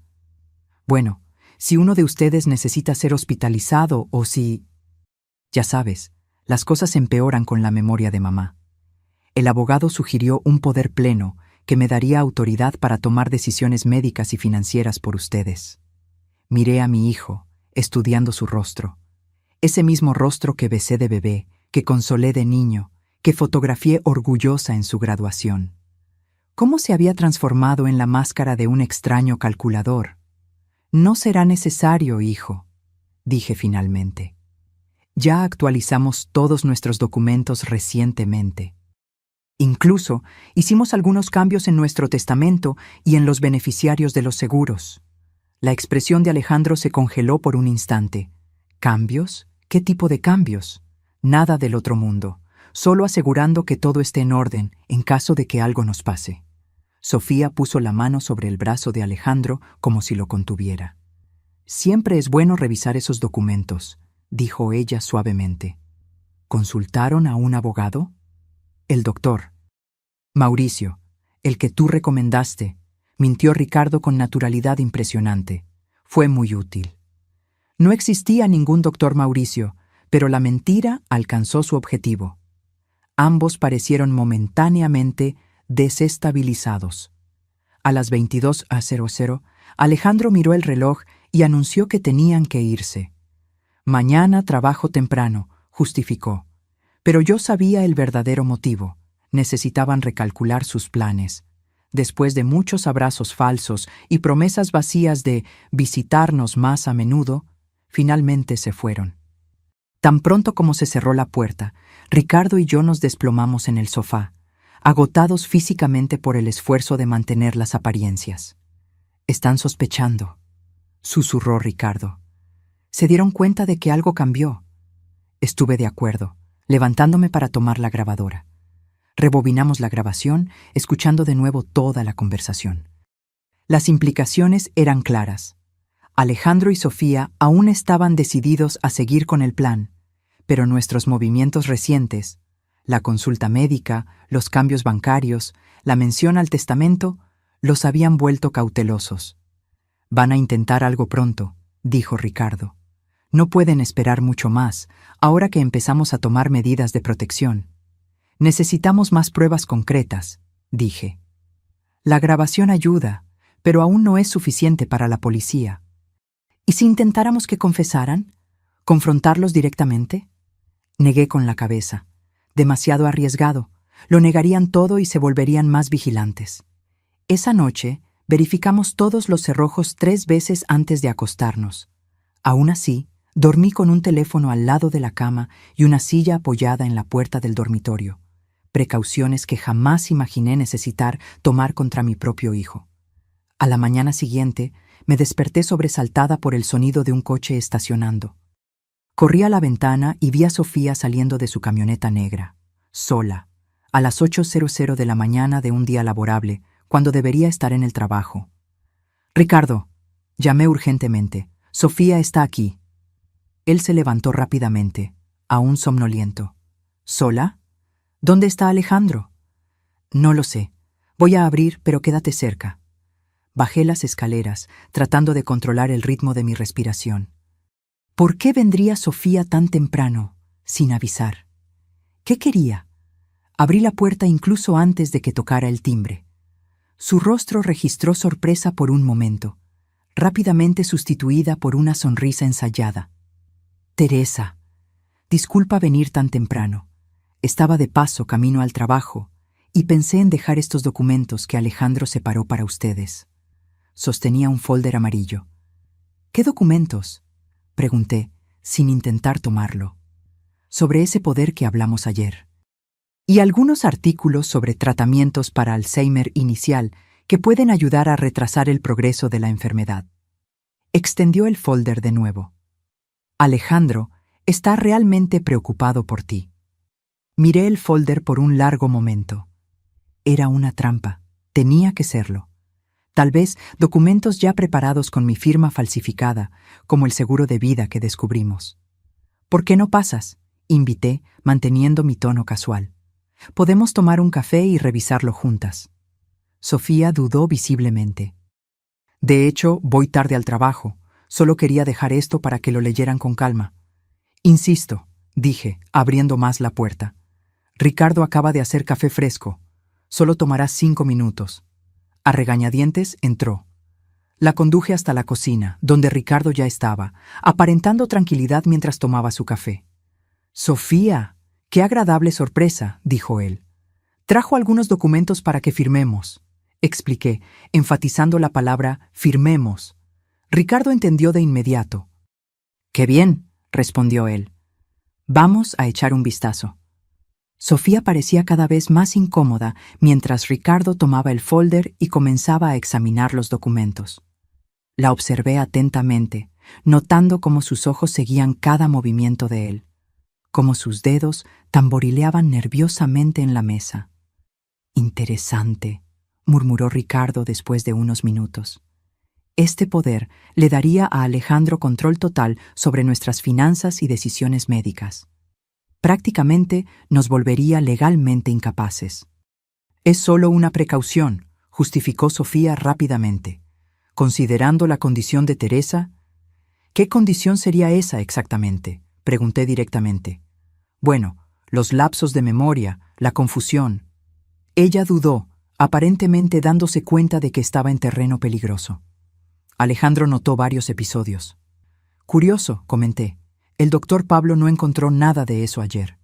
Bueno, si uno de ustedes necesita ser hospitalizado o si... Ya sabes, las cosas empeoran con la memoria de mamá. El abogado sugirió un poder pleno que me daría autoridad para tomar decisiones médicas y financieras por ustedes. Miré a mi hijo, estudiando su rostro. Ese mismo rostro que besé de bebé, que consolé de niño, que fotografié orgullosa en su graduación. ¿Cómo se había transformado en la máscara de un extraño calculador? No será necesario, hijo, dije finalmente. Ya actualizamos todos nuestros documentos recientemente. Incluso hicimos algunos cambios en nuestro testamento y en los beneficiarios de los seguros. La expresión de Alejandro se congeló por un instante. ¿Cambios? ¿Qué tipo de cambios? Nada del otro mundo, solo asegurando que todo esté en orden en caso de que algo nos pase. Sofía puso la mano sobre el brazo de Alejandro como si lo contuviera. Siempre es bueno revisar esos documentos, dijo ella suavemente. ¿Consultaron a un abogado? El doctor. Mauricio, el que tú recomendaste, mintió Ricardo con naturalidad impresionante. Fue muy útil. No existía ningún doctor Mauricio, pero la mentira alcanzó su objetivo. Ambos parecieron momentáneamente desestabilizados. A las 22:00, Alejandro miró el reloj y anunció que tenían que irse. Mañana trabajo temprano, justificó. Pero yo sabía el verdadero motivo. Necesitaban recalcular sus planes. Después de muchos abrazos falsos y promesas vacías de visitarnos más a menudo, finalmente se fueron. Tan pronto como se cerró la puerta, Ricardo y yo nos desplomamos en el sofá, agotados físicamente por el esfuerzo de mantener las apariencias. «Están sospechando», susurró Ricardo. Se dieron cuenta de que algo cambió. Estuve de acuerdo, levantándome para tomar la grabadora. Rebobinamos la grabación, escuchando de nuevo toda la conversación. Las implicaciones eran claras. Alejandro y Sofía aún estaban decididos a seguir con el plan, pero nuestros movimientos recientes, la consulta médica, los cambios bancarios, la mención al testamento, los habían vuelto cautelosos. «Van a intentar algo pronto», dijo Ricardo. «No pueden esperar mucho más, ahora que empezamos a tomar medidas de protección. Necesitamos más pruebas concretas», dije. «La grabación ayuda, pero aún no es suficiente para la policía». «¿Y si intentáramos que confesaran? ¿Confrontarlos directamente?» Negué con la cabeza. Demasiado arriesgado. Lo negarían todo y se volverían más vigilantes. Esa noche, verificamos todos los cerrojos 3 veces antes de acostarnos. Aún así, dormí con un teléfono al lado de la cama y una silla apoyada en la puerta del dormitorio. Precauciones que jamás imaginé necesitar tomar contra mi propio hijo. A la mañana siguiente, me desperté sobresaltada por el sonido de un coche estacionando. Corrí a la ventana y vi a Sofía saliendo de su camioneta negra, sola, a las 8:00 de la mañana de un día laborable, cuando debería estar en el trabajo. «Ricardo», llamé urgentemente, «Sofía está aquí». Él se levantó rápidamente, aún somnoliento. «¿Sola? ¿Dónde está Alejandro?» «No lo sé. Voy a abrir, pero quédate cerca». Bajé las escaleras, tratando de controlar el ritmo de mi respiración. ¿Por qué vendría Sofía tan temprano, sin avisar? ¿Qué quería? Abrí la puerta incluso antes de que tocara el timbre. Su rostro registró sorpresa por un momento, rápidamente sustituida por una sonrisa ensayada. «Teresa, disculpa venir tan temprano. Estaba de paso camino al trabajo y pensé en dejar estos documentos que Alejandro separó para ustedes». Sostenía un folder amarillo. «¿Qué documentos?», pregunté, sin intentar tomarlo. «Sobre ese poder que hablamos ayer. Y algunos artículos sobre tratamientos para Alzheimer inicial que pueden ayudar a retrasar el progreso de la enfermedad». Extendió el folder de nuevo. «Alejandro está realmente preocupado por ti». Miré el folder por un largo momento. Era una trampa. Tenía que serlo. Tal vez documentos ya preparados con mi firma falsificada, como el seguro de vida que descubrimos. «¿Por qué no pasas?», invité, manteniendo mi tono casual. «Podemos tomar un café y revisarlo juntas». Sofía dudó visiblemente. «De hecho, voy tarde al trabajo. Solo quería dejar esto para que lo leyeran con calma». «Insisto», dije, abriendo más la puerta. «Ricardo acaba de hacer café fresco. Solo tomará 5 minutos». A regañadientes entró. La conduje hasta la cocina, donde Ricardo ya estaba, aparentando tranquilidad mientras tomaba su café. «Sofía, qué agradable sorpresa», dijo él. «Trajo algunos documentos para que firmemos», expliqué, enfatizando la palabra firmemos. Ricardo entendió de inmediato. «Qué bien», respondió él. «Vamos a echar un vistazo». Sofía parecía cada vez más incómoda mientras Ricardo tomaba el folder y comenzaba a examinar los documentos. La observé atentamente, notando cómo sus ojos seguían cada movimiento de él, cómo sus dedos tamborileaban nerviosamente en la mesa. «Interesante», murmuró Ricardo después de unos minutos. «Este poder le daría a Alejandro control total sobre nuestras finanzas y decisiones médicas. Prácticamente nos volvería legalmente incapaces». «Es solo una precaución», justificó Sofía rápidamente. «Considerando la condición de Teresa». «¿Qué condición sería esa exactamente?», pregunté directamente. «Bueno, los lapsos de memoria, la confusión». Ella dudó, aparentemente dándose cuenta de que estaba en terreno peligroso. Alejandro notó varios episodios. «Curioso», comenté. «El doctor Pablo no encontró nada de eso ayer».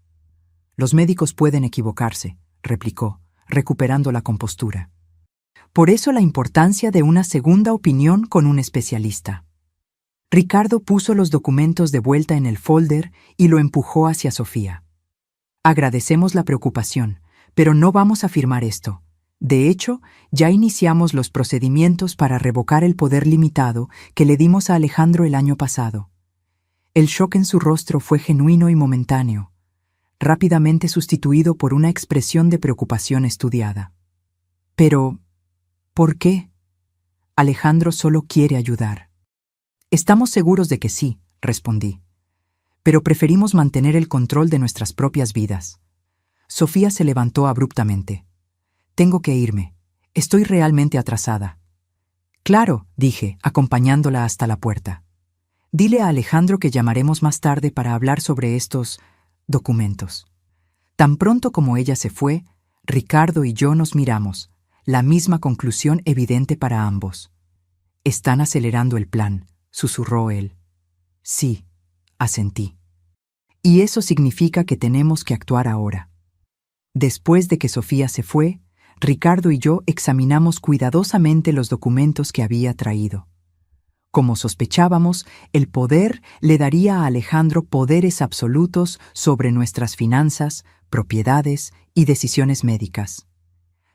«Los médicos pueden equivocarse», replicó, recuperando la compostura. «Por eso la importancia de una segunda opinión con un especialista». Ricardo puso los documentos de vuelta en el folder y lo empujó hacia Sofía. «Agradecemos la preocupación, pero no vamos a firmar esto. De hecho, ya iniciamos los procedimientos para revocar el poder limitado que le dimos a Alejandro el año pasado». El shock en su rostro fue genuino y momentáneo, rápidamente sustituido por una expresión de preocupación estudiada. «Pero, ¿por qué? Alejandro solo quiere ayudar». «Estamos seguros de que sí», respondí. «Pero preferimos mantener el control de nuestras propias vidas». Sofía se levantó abruptamente. «Tengo que irme. Estoy realmente atrasada». «Claro», dije, acompañándola hasta la puerta. «Dile a Alejandro que llamaremos más tarde para hablar sobre estos documentos». Tan pronto como ella se fue, Ricardo y yo nos miramos, la misma conclusión evidente para ambos. «Están acelerando el plan», susurró él. «Sí», asentí. Y eso significa que tenemos que actuar ahora. Después de que Sofía se fue, Ricardo y yo examinamos cuidadosamente los documentos que había traído. Como sospechábamos, el poder le daría a Alejandro poderes absolutos sobre nuestras finanzas, propiedades y decisiones médicas.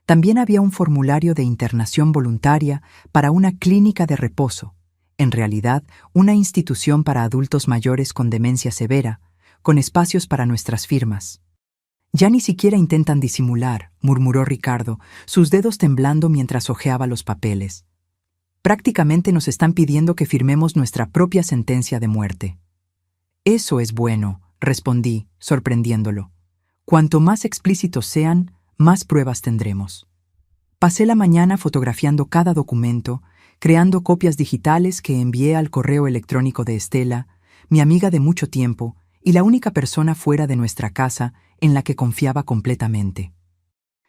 También había un formulario de internación voluntaria para una clínica de reposo, en realidad una institución para adultos mayores con demencia severa, con espacios para nuestras firmas. Ya ni siquiera intentan disimular, murmuró Ricardo, sus dedos temblando mientras hojeaba los papeles. Prácticamente nos están pidiendo que firmemos nuestra propia sentencia de muerte. Eso es bueno, respondí, sorprendiéndolo. Cuanto más explícitos sean, más pruebas tendremos. Pasé la mañana fotografiando cada documento, creando copias digitales que envié al correo electrónico de Estela, mi amiga de mucho tiempo y la única persona fuera de nuestra casa en la que confiaba completamente.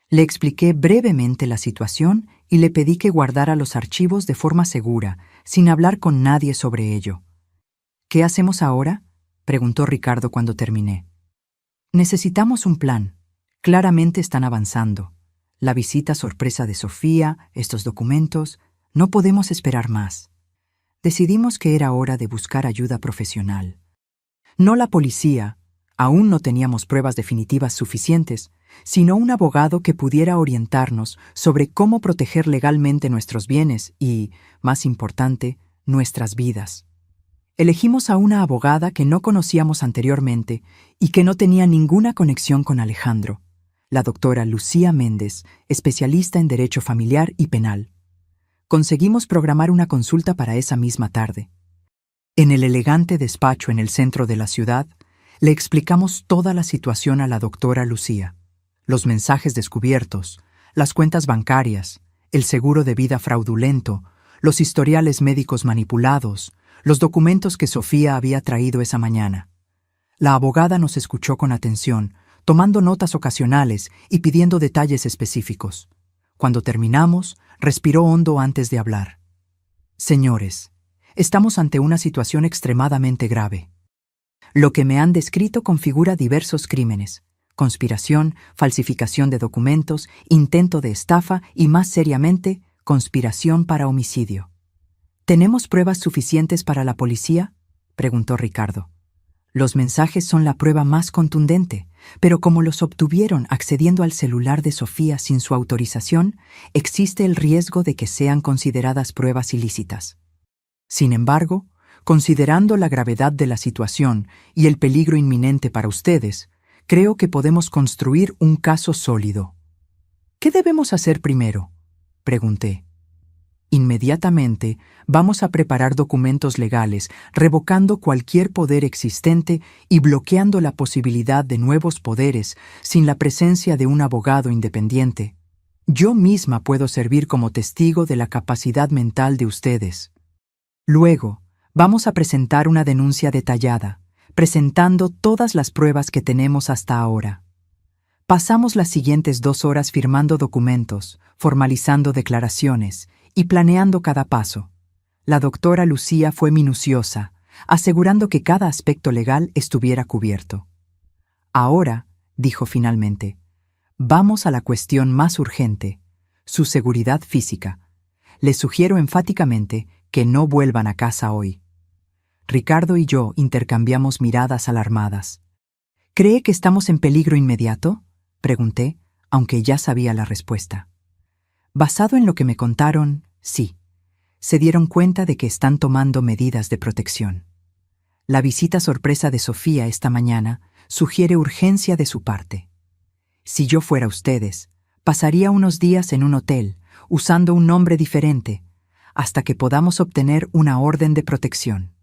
Le expliqué brevemente la situación y le pedí que guardara los archivos de forma segura, sin hablar con nadie sobre ello. ¿Qué hacemos ahora?, preguntó Ricardo cuando terminé. Necesitamos un plan. Claramente están avanzando. La visita sorpresa de Sofía, estos documentos, no podemos esperar más. Decidimos que era hora de buscar ayuda profesional. No la policía, aún no teníamos pruebas definitivas suficientes, sino un abogado que pudiera orientarnos sobre cómo proteger legalmente nuestros bienes y, más importante, nuestras vidas. Elegimos a una abogada que no conocíamos anteriormente y que no tenía ninguna conexión con Alejandro, la doctora Lucía Méndez, especialista en Derecho Familiar y Penal. Conseguimos programar una consulta para esa misma tarde. En el elegante despacho en el centro de la ciudad, le explicamos toda la situación a la doctora Lucía. Los mensajes descubiertos, las cuentas bancarias, el seguro de vida fraudulento, los historiales médicos manipulados, los documentos que Sofía había traído esa mañana. La abogada nos escuchó con atención, tomando notas ocasionales y pidiendo detalles específicos. Cuando terminamos, respiró hondo antes de hablar. Señores, estamos ante una situación extremadamente grave. Lo que me han descrito configura diversos crímenes: conspiración, falsificación de documentos, intento de estafa y, más seriamente, conspiración para homicidio. ¿Tenemos pruebas suficientes para la policía?, preguntó Ricardo. Los mensajes son la prueba más contundente, pero como los obtuvieron accediendo al celular de Sofía sin su autorización, existe el riesgo de que sean consideradas pruebas ilícitas. Sin embargo, considerando la gravedad de la situación y el peligro inminente para ustedes, creo que podemos construir un caso sólido. ¿Qué debemos hacer primero?, pregunté. Inmediatamente vamos a preparar documentos legales, revocando cualquier poder existente y bloqueando la posibilidad de nuevos poderes sin la presencia de un abogado independiente. Yo misma puedo servir como testigo de la capacidad mental de ustedes. Luego, vamos a presentar una denuncia detallada, presentando todas las pruebas que tenemos hasta ahora. Pasamos las siguientes 2 horas firmando documentos, formalizando declaraciones y planeando cada paso. La doctora Lucía fue minuciosa, asegurando que cada aspecto legal estuviera cubierto. Ahora, dijo finalmente, vamos a la cuestión más urgente, su seguridad física. Les sugiero enfáticamente que no vuelvan a casa hoy. Ricardo y yo intercambiamos miradas alarmadas. ¿Cree que estamos en peligro inmediato?, pregunté, aunque ya sabía la respuesta. Basado en lo que me contaron, sí. Se dieron cuenta de que están tomando medidas de protección. La visita sorpresa de Sofía esta mañana sugiere urgencia de su parte. Si yo fuera ustedes, pasaría unos días en un hotel, usando un nombre diferente, hasta que podamos obtener una orden de protección.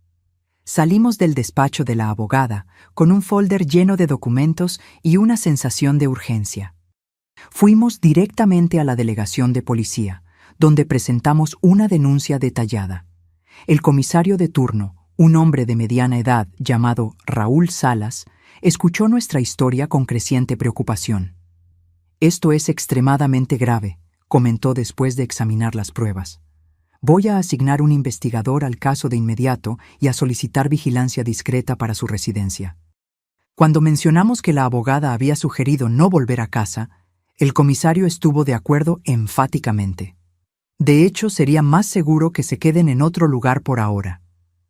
Salimos del despacho de la abogada con un folder lleno de documentos y una sensación de urgencia. Fuimos directamente a la delegación de policía, donde presentamos una denuncia detallada. El comisario de turno, un hombre de mediana edad llamado Raúl Salas, escuchó nuestra historia con creciente preocupación. «Esto es extremadamente grave», comentó después de examinar las pruebas. «Voy a asignar un investigador al caso de inmediato y a solicitar vigilancia discreta para su residencia». Cuando mencionamos que la abogada había sugerido no volver a casa, el comisario estuvo de acuerdo enfáticamente. De hecho, sería más seguro que se queden en otro lugar por ahora.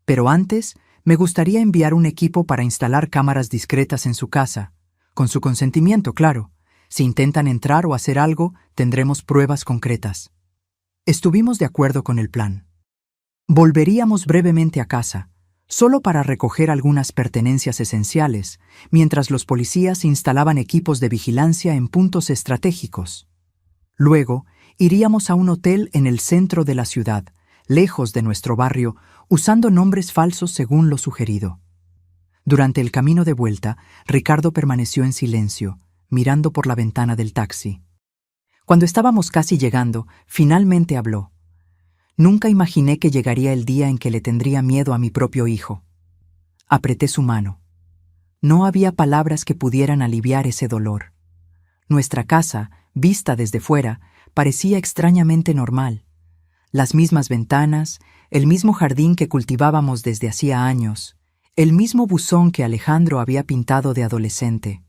Pero antes, me gustaría enviar un equipo para instalar cámaras discretas en su casa. Con su consentimiento, claro. Si intentan entrar o hacer algo, tendremos pruebas concretas. Estuvimos de acuerdo con el plan. Volveríamos brevemente a casa, solo para recoger algunas pertenencias esenciales, mientras los policías instalaban equipos de vigilancia en puntos estratégicos. Luego, iríamos a un hotel en el centro de la ciudad, lejos de nuestro barrio, usando nombres falsos según lo sugerido. Durante el camino de vuelta, Ricardo permaneció en silencio, mirando por la ventana del taxi. Cuando estábamos casi llegando, finalmente habló. Nunca imaginé que llegaría el día en que le tendría miedo a mi propio hijo. Apreté su mano. No había palabras que pudieran aliviar ese dolor. Nuestra casa, vista desde fuera, parecía extrañamente normal. Las mismas ventanas, el mismo jardín que cultivábamos desde hacía años, el mismo buzón que Alejandro había pintado de adolescente.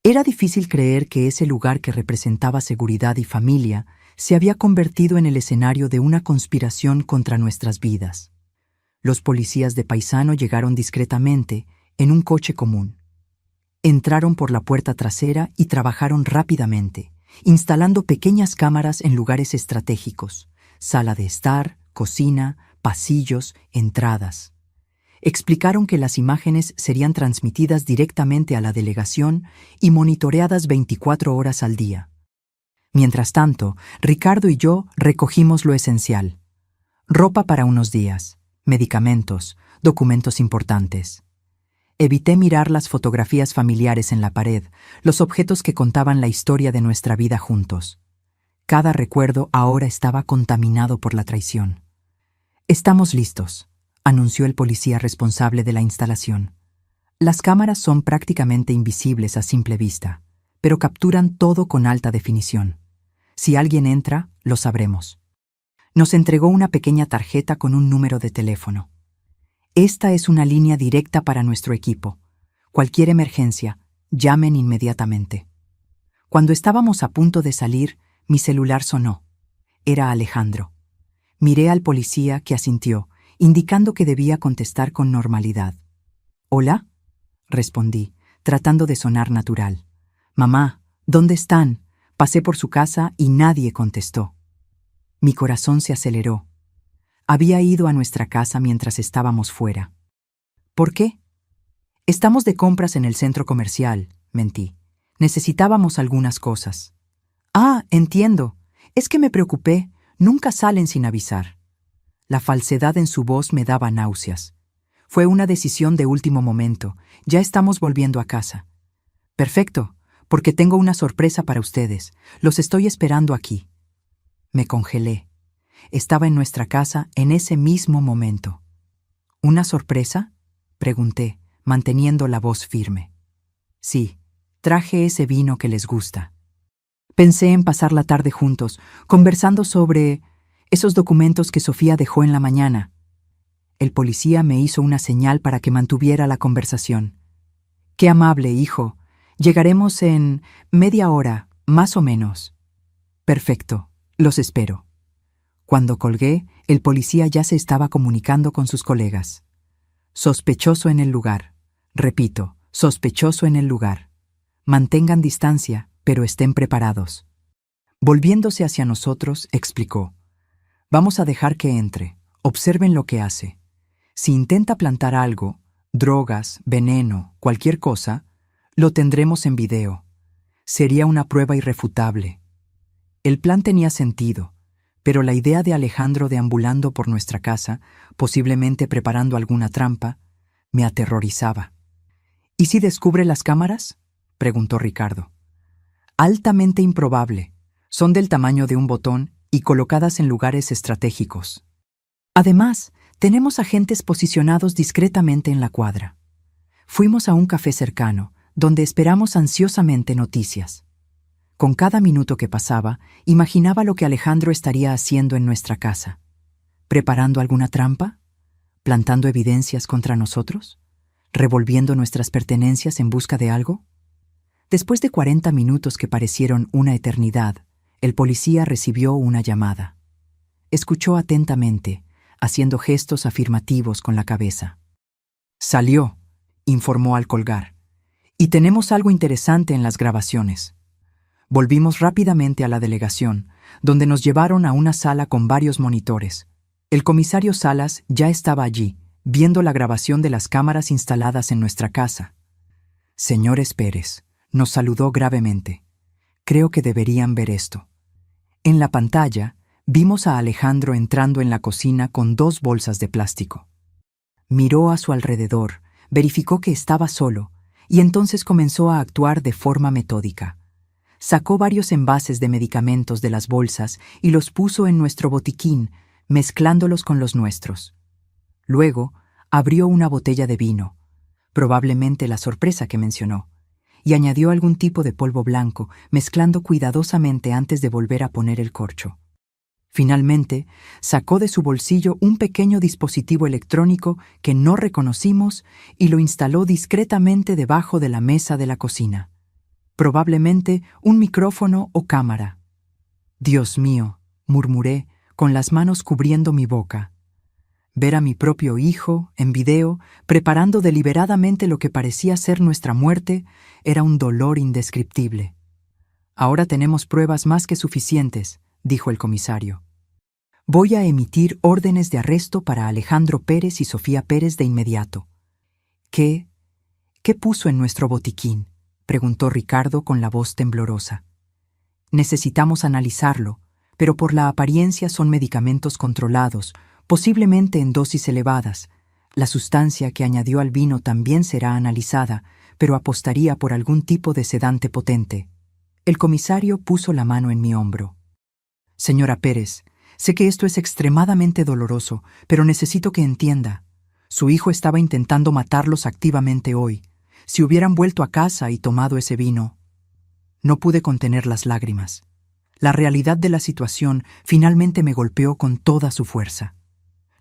Era difícil creer que ese lugar que representaba seguridad y familia se había convertido en el escenario de una conspiración contra nuestras vidas. Los policías de Paisano llegaron discretamente, en un coche común. Entraron por la puerta trasera y trabajaron rápidamente, instalando pequeñas cámaras en lugares estratégicos, sala de estar, cocina, pasillos, entradas. Explicaron que las imágenes serían transmitidas directamente a la delegación y monitoreadas 24 horas al día. Mientras tanto, Ricardo y yo recogimos lo esencial: ropa para unos días, medicamentos, documentos importantes. Evité mirar las fotografías familiares en la pared, los objetos que contaban la historia de nuestra vida juntos. Cada recuerdo ahora estaba contaminado por la traición. «Estamos listos», anunció el policía responsable de la instalación. Las cámaras son prácticamente invisibles a simple vista, pero capturan todo con alta definición. Si alguien entra, lo sabremos. Nos entregó una pequeña tarjeta con un número de teléfono. Esta es una línea directa para nuestro equipo. Cualquier emergencia, llamen inmediatamente. Cuando estábamos a punto de salir, mi celular sonó. Era Alejandro. Miré al policía, que asintió, indicando que debía contestar con normalidad. «¿Hola?», respondí, tratando de sonar natural. «Mamá, ¿dónde están? Pasé por su casa y nadie contestó». Mi corazón se aceleró. Había ido a nuestra casa mientras estábamos fuera. «¿Por qué?». «Estamos de compras en el centro comercial», mentí. «Necesitábamos algunas cosas». «Ah, entiendo. Es que me preocupé. Nunca salen sin avisar». La falsedad en su voz me daba náuseas. «Fue una decisión de último momento. Ya estamos volviendo a casa». «Perfecto, porque tengo una sorpresa para ustedes. Los estoy esperando aquí». Me congelé. Estaba en nuestra casa en ese mismo momento. «¿Una sorpresa?», pregunté, manteniendo la voz firme. «Sí, traje ese vino que les gusta». Pensé en pasar la tarde juntos, conversando sobre esos documentos que Sofía dejó en la mañana. El policía me hizo una señal para que mantuviera la conversación. «Qué amable, hijo. Llegaremos en media hora, más o menos». «Perfecto, los espero». Cuando colgué, el policía ya se estaba comunicando con sus colegas. «Sospechoso en el lugar. Repito, sospechoso en el lugar. Mantengan distancia, pero estén preparados». Volviéndose hacia nosotros, explicó: «Vamos a dejar que entre. Observen lo que hace. Si intenta plantar algo, drogas, veneno, cualquier cosa, lo tendremos en video. Sería una prueba irrefutable». El plan tenía sentido, pero la idea de Alejandro deambulando por nuestra casa, posiblemente preparando alguna trampa, me aterrorizaba. «¿Y si descubre las cámaras?», preguntó Ricardo. «Altamente improbable. Son del tamaño de un botón y colocadas en lugares estratégicos. Además, tenemos agentes posicionados discretamente en la cuadra». Fuimos a un café cercano, donde esperamos ansiosamente noticias. Con cada minuto que pasaba, imaginaba lo que Alejandro estaría haciendo en nuestra casa. ¿Preparando alguna trampa? ¿Plantando evidencias contra nosotros? revolviendo nuestras pertenencias en busca de algo? Después de 40 minutos que parecieron una eternidad, el policía recibió una llamada. Escuchó atentamente, haciendo gestos afirmativos con la cabeza. «Salió», informó al colgar. «Y tenemos algo interesante en las grabaciones». Volvimos rápidamente a la delegación, donde nos llevaron a una sala con varios monitores. El comisario Salas ya estaba allí, viendo la grabación de las cámaras instaladas en nuestra casa. «Señores Pérez», nos saludó gravemente. «Creo que deberían ver esto». En la pantalla, vimos a Alejandro entrando en la cocina con 2 bolsas de plástico. Miró a su alrededor, verificó que estaba solo, y entonces comenzó a actuar de forma metódica. Sacó varios envases de medicamentos de las bolsas y los puso en nuestro botiquín, mezclándolos con los nuestros. Luego, abrió una botella de vino, probablemente la sorpresa que mencionó, y añadió algún tipo de polvo blanco, mezclando cuidadosamente antes de volver a poner el corcho. Finalmente, sacó de su bolsillo un pequeño dispositivo electrónico que no reconocimos y lo instaló discretamente debajo de la mesa de la cocina. Probablemente un micrófono o cámara. «Dios mío», murmuré, con las manos cubriendo mi boca. Ver a mi propio hijo, en video, preparando deliberadamente lo que parecía ser nuestra muerte, era un dolor indescriptible. «Ahora tenemos pruebas más que suficientes», dijo el comisario. «Voy a emitir órdenes de arresto para Alejandro Pérez y Sofía Pérez de inmediato». ¿Qué puso en nuestro botiquín?», preguntó Ricardo con la voz temblorosa. «Necesitamos analizarlo, pero por la apariencia son medicamentos controlados, posiblemente en dosis elevadas. La sustancia que añadió al vino también será analizada, pero apostaría por algún tipo de sedante potente». El comisario puso la mano en mi hombro. «Señora Pérez, sé que esto es extremadamente doloroso, pero necesito que entienda. Su hijo estaba intentando matarlos activamente hoy. Si hubieran vuelto a casa y tomado ese vino». No pude contener las lágrimas. La realidad de la situación finalmente me golpeó con toda su fuerza.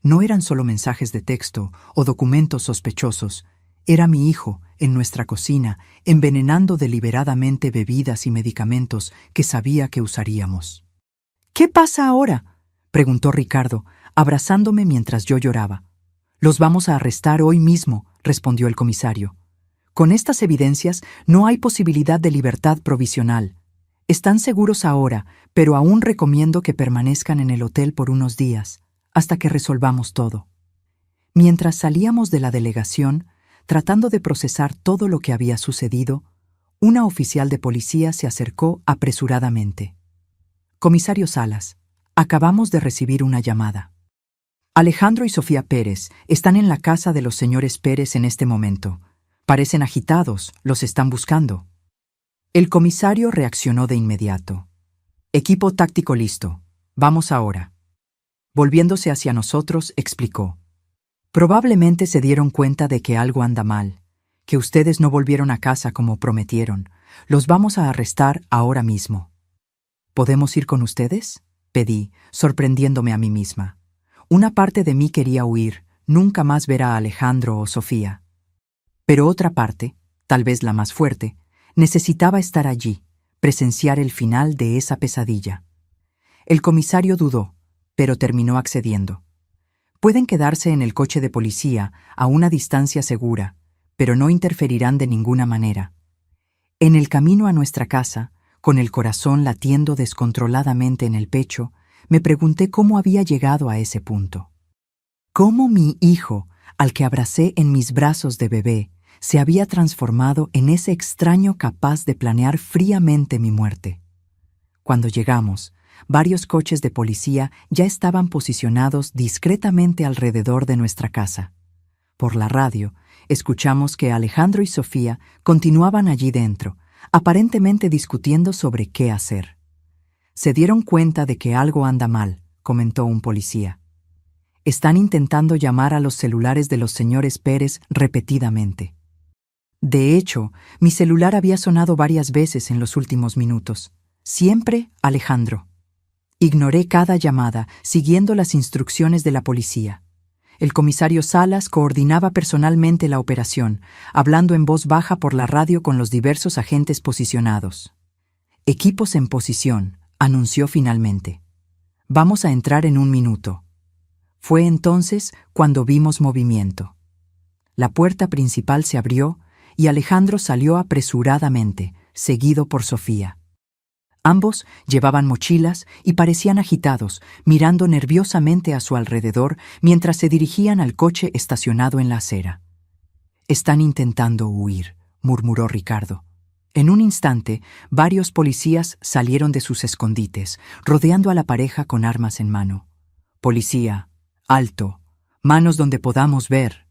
No eran solo mensajes de texto o documentos sospechosos. Era mi hijo, en nuestra cocina, envenenando deliberadamente bebidas y medicamentos que sabía que usaríamos. «¿Qué pasa ahora?», preguntó Ricardo, abrazándome mientras yo lloraba. «Los vamos a arrestar hoy mismo», respondió el comisario. «Con estas evidencias no hay posibilidad de libertad provisional. Están seguros ahora, pero aún recomiendo que permanezcan en el hotel por unos días, hasta que resolvamos todo». Mientras salíamos de la delegación, tratando de procesar todo lo que había sucedido, una oficial de policía se acercó apresuradamente. «Comisario Salas, acabamos de recibir una llamada. Alejandro y Sofía Pérez están en la casa de los señores Pérez en este momento. Parecen agitados, los están buscando». El comisario reaccionó de inmediato. «Equipo táctico listo. Vamos ahora». Volviéndose hacia nosotros, explicó. «Probablemente se dieron cuenta de que algo anda mal, que ustedes no volvieron a casa como prometieron. Los vamos a arrestar ahora mismo». «¿Podemos ir con ustedes?», pedí, sorprendiéndome a mí misma. Una parte de mí quería huir, nunca más ver a Alejandro o Sofía. Pero otra parte, tal vez la más fuerte, necesitaba estar allí, presenciar el final de esa pesadilla. El comisario dudó, pero terminó accediendo. «Pueden quedarse en el coche de policía a una distancia segura, pero no interferirán de ninguna manera». En el camino a nuestra casa, con el corazón latiendo descontroladamente en el pecho, me pregunté cómo había llegado a ese punto. Cómo mi hijo, al que abracé en mis brazos de bebé, se había transformado en ese extraño capaz de planear fríamente mi muerte. Cuando llegamos, varios coches de policía ya estaban posicionados discretamente alrededor de nuestra casa. Por la radio, escuchamos que Alejandro y Sofía continuaban allí dentro, aparentemente discutiendo sobre qué hacer. «Se dieron cuenta de que algo anda mal», comentó un policía. «Están intentando llamar a los celulares de los señores Pérez repetidamente». De hecho, mi celular había sonado varias veces en los últimos minutos. Siempre Alejandro. Ignoré cada llamada, siguiendo las instrucciones de la policía. El comisario Salas coordinaba personalmente la operación, hablando en voz baja por la radio con los diversos agentes posicionados. «Equipos en posición», anunció finalmente. «Vamos a entrar en 1 minuto». Fue entonces cuando vimos movimiento. La puerta principal se abrió y Alejandro salió apresuradamente, seguido por Sofía. Ambos llevaban mochilas y parecían agitados, mirando nerviosamente a su alrededor mientras se dirigían al coche estacionado en la acera. «Están intentando huir», murmuró Ricardo. En un instante, varios policías salieron de sus escondites, rodeando a la pareja con armas en mano. «Policía, alto, manos donde podamos ver».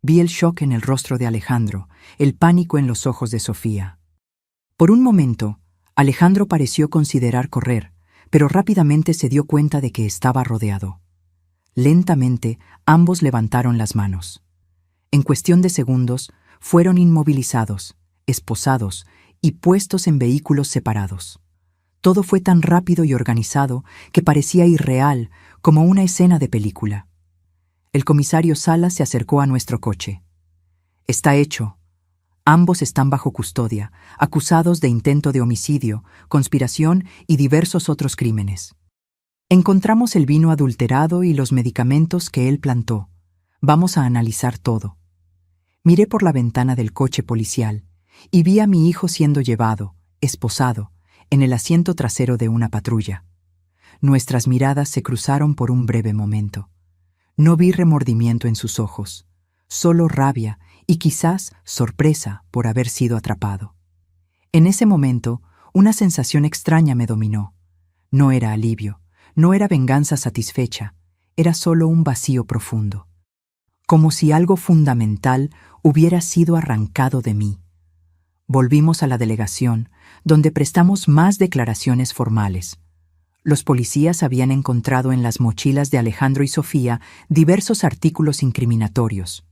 Vi el shock en el rostro de Alejandro, el pánico en los ojos de Sofía. Por un momento, Alejandro pareció considerar correr, pero rápidamente se dio cuenta de que estaba rodeado. Lentamente, ambos levantaron las manos. En cuestión de segundos, fueron inmovilizados, esposados y puestos en vehículos separados. Todo fue tan rápido y organizado que parecía irreal, como una escena de película. El comisario Salas se acercó a nuestro coche. «Está hecho. Ambos están bajo custodia, acusados de intento de homicidio, conspiración y diversos otros crímenes. Encontramos el vino adulterado y los medicamentos que él plantó. Vamos a analizar todo». Miré por la ventana del coche policial y vi a mi hijo siendo llevado, esposado, en el asiento trasero de una patrulla. Nuestras miradas se cruzaron por un breve momento. No vi remordimiento en sus ojos, solo rabia y quizás sorpresa por haber sido atrapado. En ese momento, una sensación extraña me dominó. No era alivio, no era venganza satisfecha, era solo un vacío profundo. Como si algo fundamental hubiera sido arrancado de mí. Volvimos a la delegación, donde prestamos más declaraciones formales. Los policías habían encontrado en las mochilas de Alejandro y Sofía diversos artículos incriminatorios.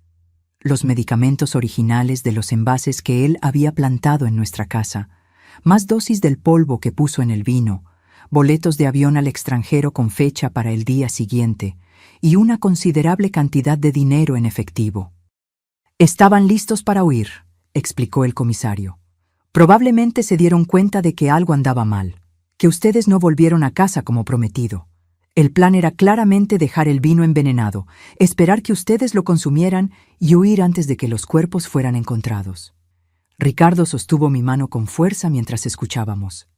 Los medicamentos originales de los envases que él había plantado en nuestra casa, más dosis del polvo que puso en el vino, boletos de avión al extranjero con fecha para el día siguiente y una considerable cantidad de dinero en efectivo. «Estaban listos para huir», explicó el comisario. «Probablemente se dieron cuenta de que algo andaba mal, que ustedes no volvieron a casa como prometido. El plan era claramente dejar el vino envenenado, esperar que ustedes lo consumieran y huir antes de que los cuerpos fueran encontrados». Ricardo sostuvo mi mano con fuerza mientras escuchábamos.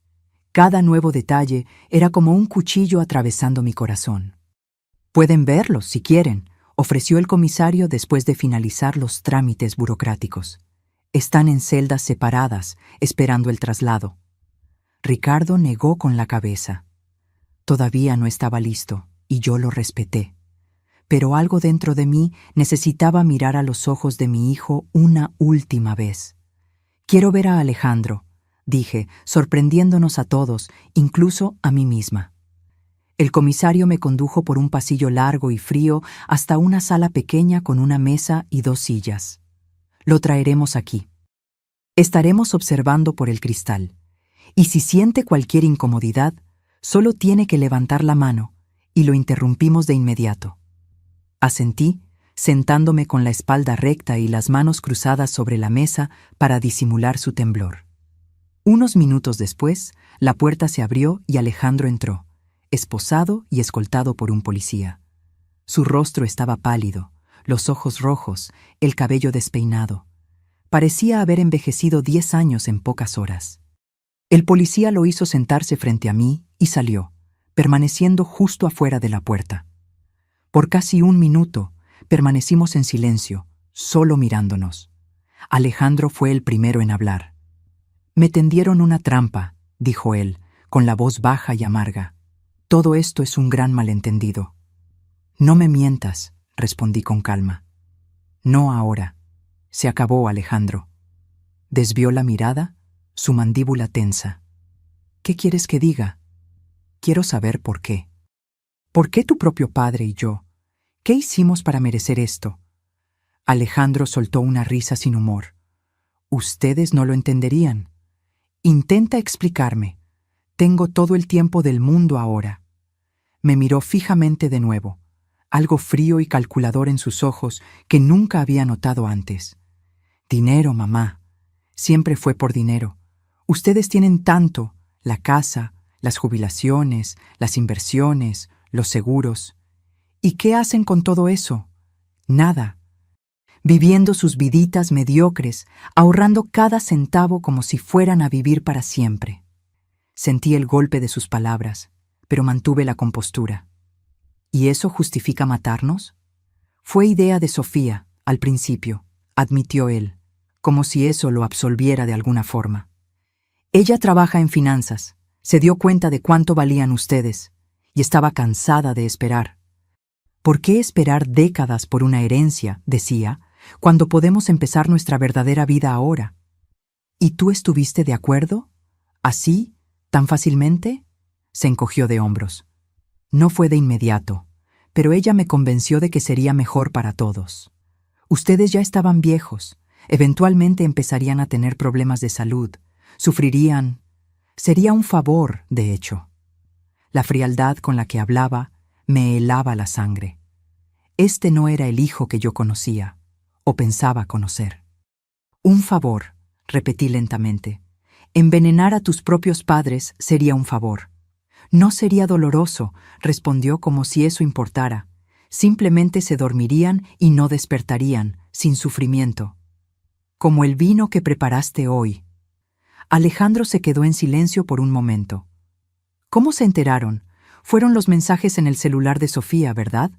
Cada nuevo detalle era como un cuchillo atravesando mi corazón. «Pueden verlos, si quieren», ofreció el comisario después de finalizar los trámites burocráticos. «Están en celdas separadas, esperando el traslado». Ricardo negó con la cabeza. Todavía no estaba listo, y yo lo respeté. Pero algo dentro de mí necesitaba mirar a los ojos de mi hijo una última vez. «Quiero ver a Alejandro», dije, sorprendiéndonos a todos, incluso a mí misma. El comisario me condujo por un pasillo largo y frío hasta una sala pequeña con una mesa y 2 sillas. «Lo traeremos aquí. Estaremos observando por el cristal. Y si siente cualquier incomodidad, solo tiene que levantar la mano, y lo interrumpimos de inmediato». Asentí, sentándome con la espalda recta y las manos cruzadas sobre la mesa para disimular su temblor. Unos minutos después, la puerta se abrió y Alejandro entró, esposado y escoltado por un policía. Su rostro estaba pálido, los ojos rojos, el cabello despeinado. Parecía haber envejecido 10 años en pocas horas. El policía lo hizo sentarse frente a mí y salió, permaneciendo justo afuera de la puerta. Por casi 1 minuto, permanecimos en silencio, solo mirándonos. Alejandro fue el primero en hablar. «Me tendieron una trampa», dijo él, con la voz baja y amarga. «Todo esto es un gran malentendido». «No me mientas», respondí con calma. «No ahora. Se acabó, Alejandro». Desvió la mirada, su mandíbula tensa. «¿Qué quieres que diga?» «Quiero saber por qué. ¿Por qué tu propio padre y yo? ¿Qué hicimos para merecer esto?» Alejandro soltó una risa sin humor. «Ustedes no lo entenderían. Intenta explicarme. Tengo todo el tiempo del mundo ahora». Me miró fijamente de nuevo. algo frío y calculador en sus ojos que nunca había notado antes. Dinero, mamá. Siempre fue por dinero. Ustedes tienen tanto, la casa, las jubilaciones, las inversiones, los seguros. ¿Y qué hacen con todo eso? Nada. Viviendo sus viditas mediocres, ahorrando cada centavo como si fueran a vivir para siempre. Sentí el golpe de sus palabras, pero mantuve la compostura. ¿Y eso justifica matarnos? Fue idea de Sofía, al principio, admitió él, como si eso lo absolviera de alguna forma. Ella trabaja en finanzas, se dio cuenta de cuánto valían ustedes, y estaba cansada de esperar. ¿Por qué esperar décadas por una herencia, decía, cuando podemos empezar nuestra verdadera vida ahora? ¿Y tú estuviste de acuerdo? ¿Así? ¿Tan fácilmente? Se encogió de hombros. No fue de inmediato, pero ella me convenció de que sería mejor para todos. Ustedes ya estaban viejos, eventualmente empezarían a tener problemas de salud, sufrirían. Sería un favor, de hecho. La frialdad con la que hablaba me helaba la sangre. Este no era el hijo que yo conocía, o pensaba conocer. Un favor, repetí lentamente. Envenenar a tus propios padres sería un favor. No sería doloroso, respondió como si eso importara. Simplemente se dormirían y no despertarían, sin sufrimiento. Como el vino que preparaste hoy. Alejandro se quedó en silencio por un momento. ¿Cómo se enteraron? Fueron los mensajes en el celular de Sofía, ¿verdad?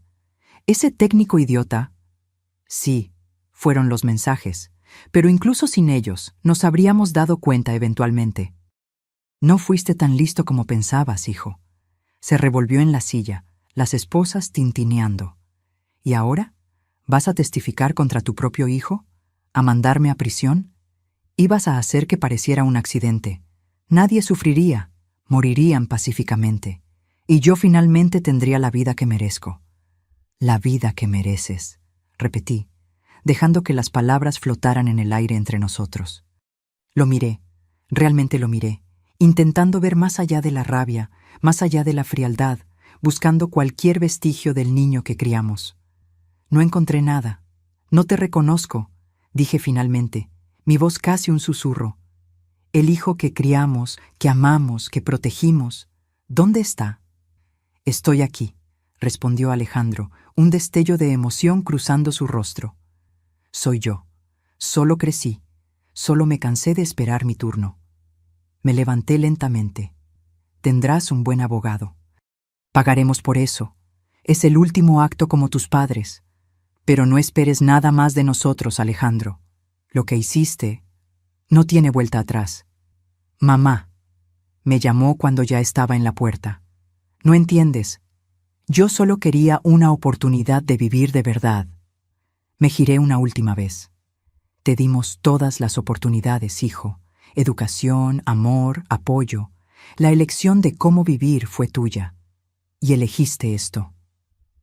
Ese técnico idiota. Sí, fueron los mensajes, pero incluso sin ellos, nos habríamos dado cuenta eventualmente. No fuiste tan listo como pensabas, hijo. Se revolvió en la silla, las esposas tintineando. ¿Y ahora? ¿Vas a testificar contra tu propio hijo? ¿A mandarme a prisión? Ibas a hacer que pareciera un accidente. Nadie sufriría, morirían pacíficamente. Y yo finalmente tendría la vida que merezco. La vida que mereces, repetí, dejando que las palabras flotaran en el aire entre nosotros. Lo miré, realmente lo miré, intentando ver más allá de la rabia, más allá de la frialdad, buscando cualquier vestigio del niño que criamos. No encontré nada. No te reconozco, dije finalmente, mi voz casi un susurro. El hijo que criamos, que amamos, que protegimos, ¿dónde está? Estoy aquí, respondió Alejandro, un destello de emoción cruzando su rostro. Soy yo. Solo crecí. Solo me cansé de esperar mi turno. Me levanté lentamente. Tendrás un buen abogado. Pagaremos por eso. Es el último acto como tus padres. Pero no esperes nada más de nosotros, Alejandro. Lo que hiciste no tiene vuelta atrás. Mamá, me llamó cuando ya estaba en la puerta. No entiendes. Yo solo quería una oportunidad de vivir de verdad. Me giré una última vez. Te dimos todas las oportunidades, hijo. Educación, amor, apoyo. La elección de cómo vivir fue tuya. Y elegiste esto.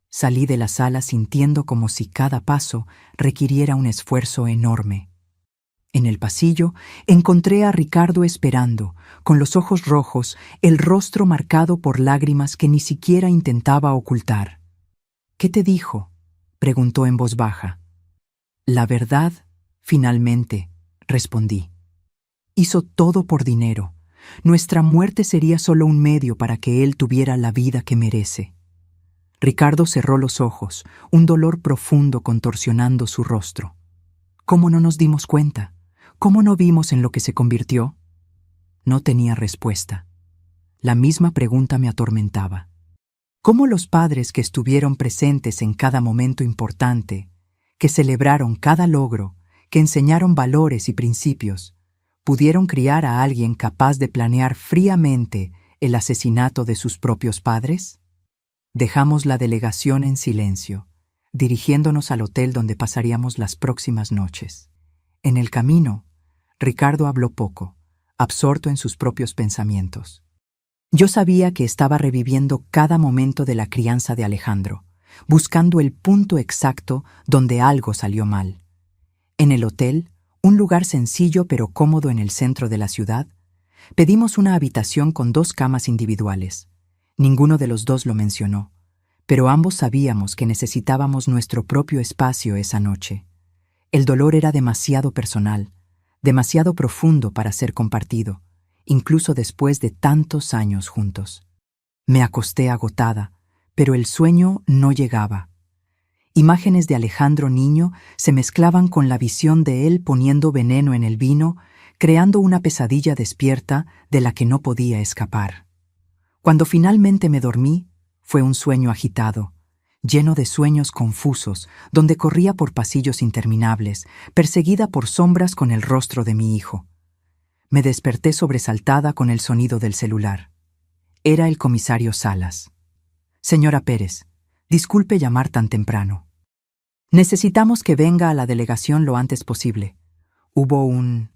Salí de la sala sintiendo como si cada paso requiriera un esfuerzo enorme. En el pasillo encontré a Ricardo esperando, con los ojos rojos, el rostro marcado por lágrimas que ni siquiera intentaba ocultar. ¿Qué te dijo?, preguntó en voz baja. La verdad, finalmente, respondí. Hizo todo por dinero. Nuestra muerte sería solo un medio para que él tuviera la vida que merece. Ricardo cerró los ojos, un dolor profundo contorsionando su rostro. ¿Cómo no nos dimos cuenta? ¿Cómo no vimos en lo que se convirtió? No tenía respuesta. La misma pregunta me atormentaba. ¿Cómo los padres que estuvieron presentes en cada momento importante, que celebraron cada logro, que enseñaron valores y principios, pudieron criar a alguien capaz de planear fríamente el asesinato de sus propios padres? Dejamos la delegación en silencio, dirigiéndonos al hotel donde pasaríamos las próximas noches. En el camino, Ricardo habló poco, absorto en sus propios pensamientos. Yo sabía que estaba reviviendo cada momento de la crianza de Alejandro, buscando el punto exacto donde algo salió mal. En el hotel, un lugar sencillo pero cómodo en el centro de la ciudad, pedimos una habitación con 2 camas individuales. Ninguno de los dos lo mencionó, pero ambos sabíamos que necesitábamos nuestro propio espacio esa noche. El dolor era demasiado personal, demasiado profundo para ser compartido, incluso después de tantos años juntos. Me acosté agotada, pero el sueño no llegaba. Imágenes de Alejandro niño se mezclaban con la visión de él poniendo veneno en el vino, creando una pesadilla despierta de la que no podía escapar. Cuando finalmente me dormí, fue un sueño agitado, lleno de sueños confusos, donde corría por pasillos interminables, perseguida por sombras con el rostro de mi hijo. Me desperté sobresaltada con el sonido del celular. Era el comisario Salas. Señora Pérez, disculpe llamar tan temprano. Necesitamos que venga a la delegación lo antes posible. Hubo un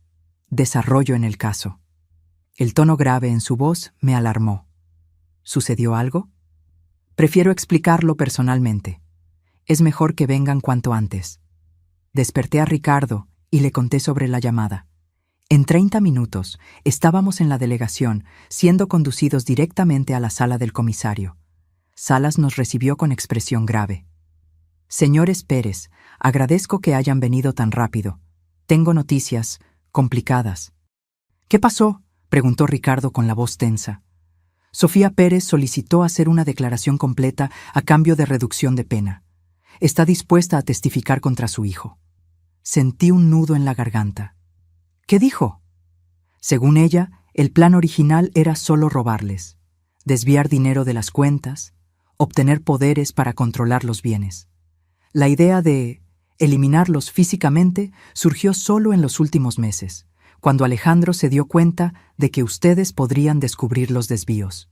desarrollo en el caso. El tono grave en su voz me alarmó. ¿Sucedió algo? Prefiero explicarlo personalmente. Es mejor que vengan cuanto antes. Desperté a Ricardo y le conté sobre la llamada. En 30 minutos estábamos en la delegación, siendo conducidos directamente a la sala del comisario. Salas nos recibió con expresión grave. Señores Pérez, agradezco que hayan venido tan rápido. Tengo noticias complicadas. ¿Qué pasó?, preguntó Ricardo con la voz tensa. Sofía Pérez solicitó hacer una declaración completa a cambio de reducción de pena. Está dispuesta a testificar contra su hijo. Sentí un nudo en la garganta. ¿Qué dijo? Según ella, el plan original era solo robarles, desviar dinero de las cuentas, obtener poderes para controlar los bienes. La idea de eliminarlos físicamente surgió solo en los últimos meses, cuando Alejandro se dio cuenta de que ustedes podrían descubrir los desvíos.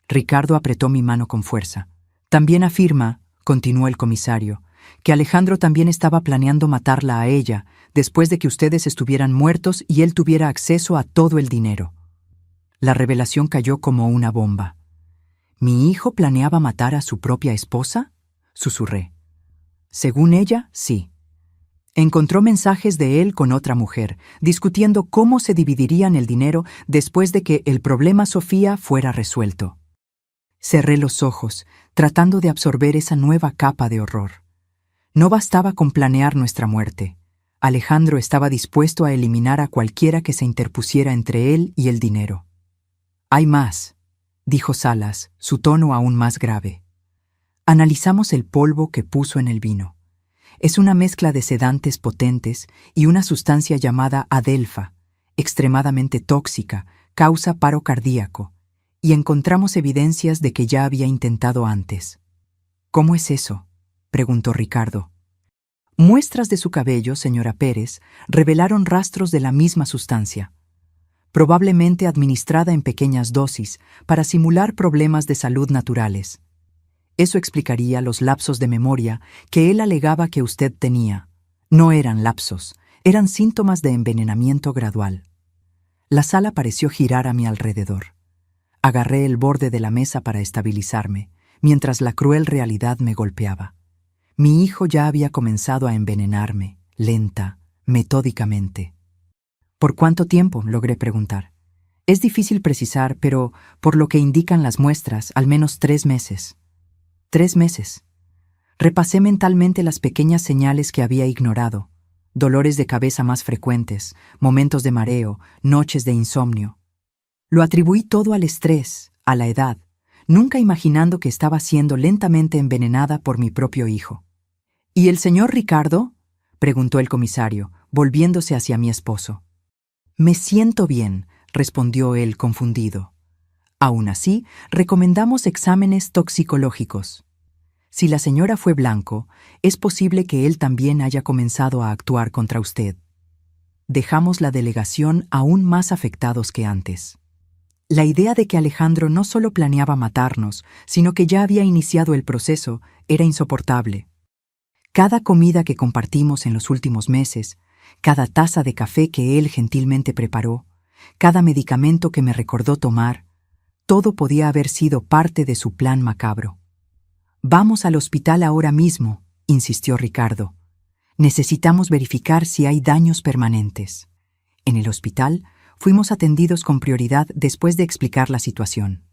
Ricardo apretó mi mano con fuerza. También afirma, continuó el comisario, que Alejandro también estaba planeando matarla a ella después de que ustedes estuvieran muertos y él tuviera acceso a todo el dinero. La revelación cayó como una bomba. ¿Mi hijo planeaba matar a su propia esposa?, susurré. Según ella, sí. Encontró mensajes de él con otra mujer, discutiendo cómo se dividirían el dinero después de que el problema Sofía fuera resuelto. Cerré los ojos, tratando de absorber esa nueva capa de horror. No bastaba con planear nuestra muerte. Alejandro estaba dispuesto a eliminar a cualquiera que se interpusiera entre él y el dinero. Hay más, dijo Salas, su tono aún más grave. Analizamos el polvo que puso en el vino. Es una mezcla de sedantes potentes y una sustancia llamada adelfa, extremadamente tóxica, causa paro cardíaco, y encontramos evidencias de que ya había intentado antes. ¿Cómo es eso?, preguntó Ricardo. Muestras de su cabello, señora Pérez, revelaron rastros de la misma sustancia, probablemente administrada en pequeñas dosis para simular problemas de salud naturales. Eso explicaría los lapsos de memoria que él alegaba que usted tenía. No eran lapsos, eran síntomas de envenenamiento gradual. La sala pareció girar a mi alrededor. Agarré el borde de la mesa para estabilizarme, mientras la cruel realidad me golpeaba. Mi hijo ya había comenzado a envenenarme, lenta, metódicamente. ¿Por cuánto tiempo?, logré preguntar. Es difícil precisar, pero, por lo que indican las muestras, al menos 3 meses. 3 meses. Repasé mentalmente las pequeñas señales que había ignorado. Dolores de cabeza más frecuentes, momentos de mareo, noches de insomnio. Lo atribuí todo al estrés, a la edad, nunca imaginando que estaba siendo lentamente envenenada por mi propio hijo. ¿Y el señor Ricardo?, preguntó el comisario, volviéndose hacia mi esposo. Me siento bien, respondió él confundido. Aún así, recomendamos exámenes toxicológicos. Si la señora fue blanco, es posible que él también haya comenzado a actuar contra usted. Dejamos la delegación aún más afectados que antes. La idea de que Alejandro no solo planeaba matarnos, sino que ya había iniciado el proceso, era insoportable. Cada comida que compartimos en los últimos meses, cada taza de café que él gentilmente preparó, cada medicamento que me recordó tomar, todo podía haber sido parte de su plan macabro. Vamos al hospital ahora mismo, insistió Ricardo. Necesitamos verificar si hay daños permanentes. En el hospital, fuimos atendidos con prioridad después de explicar la situación.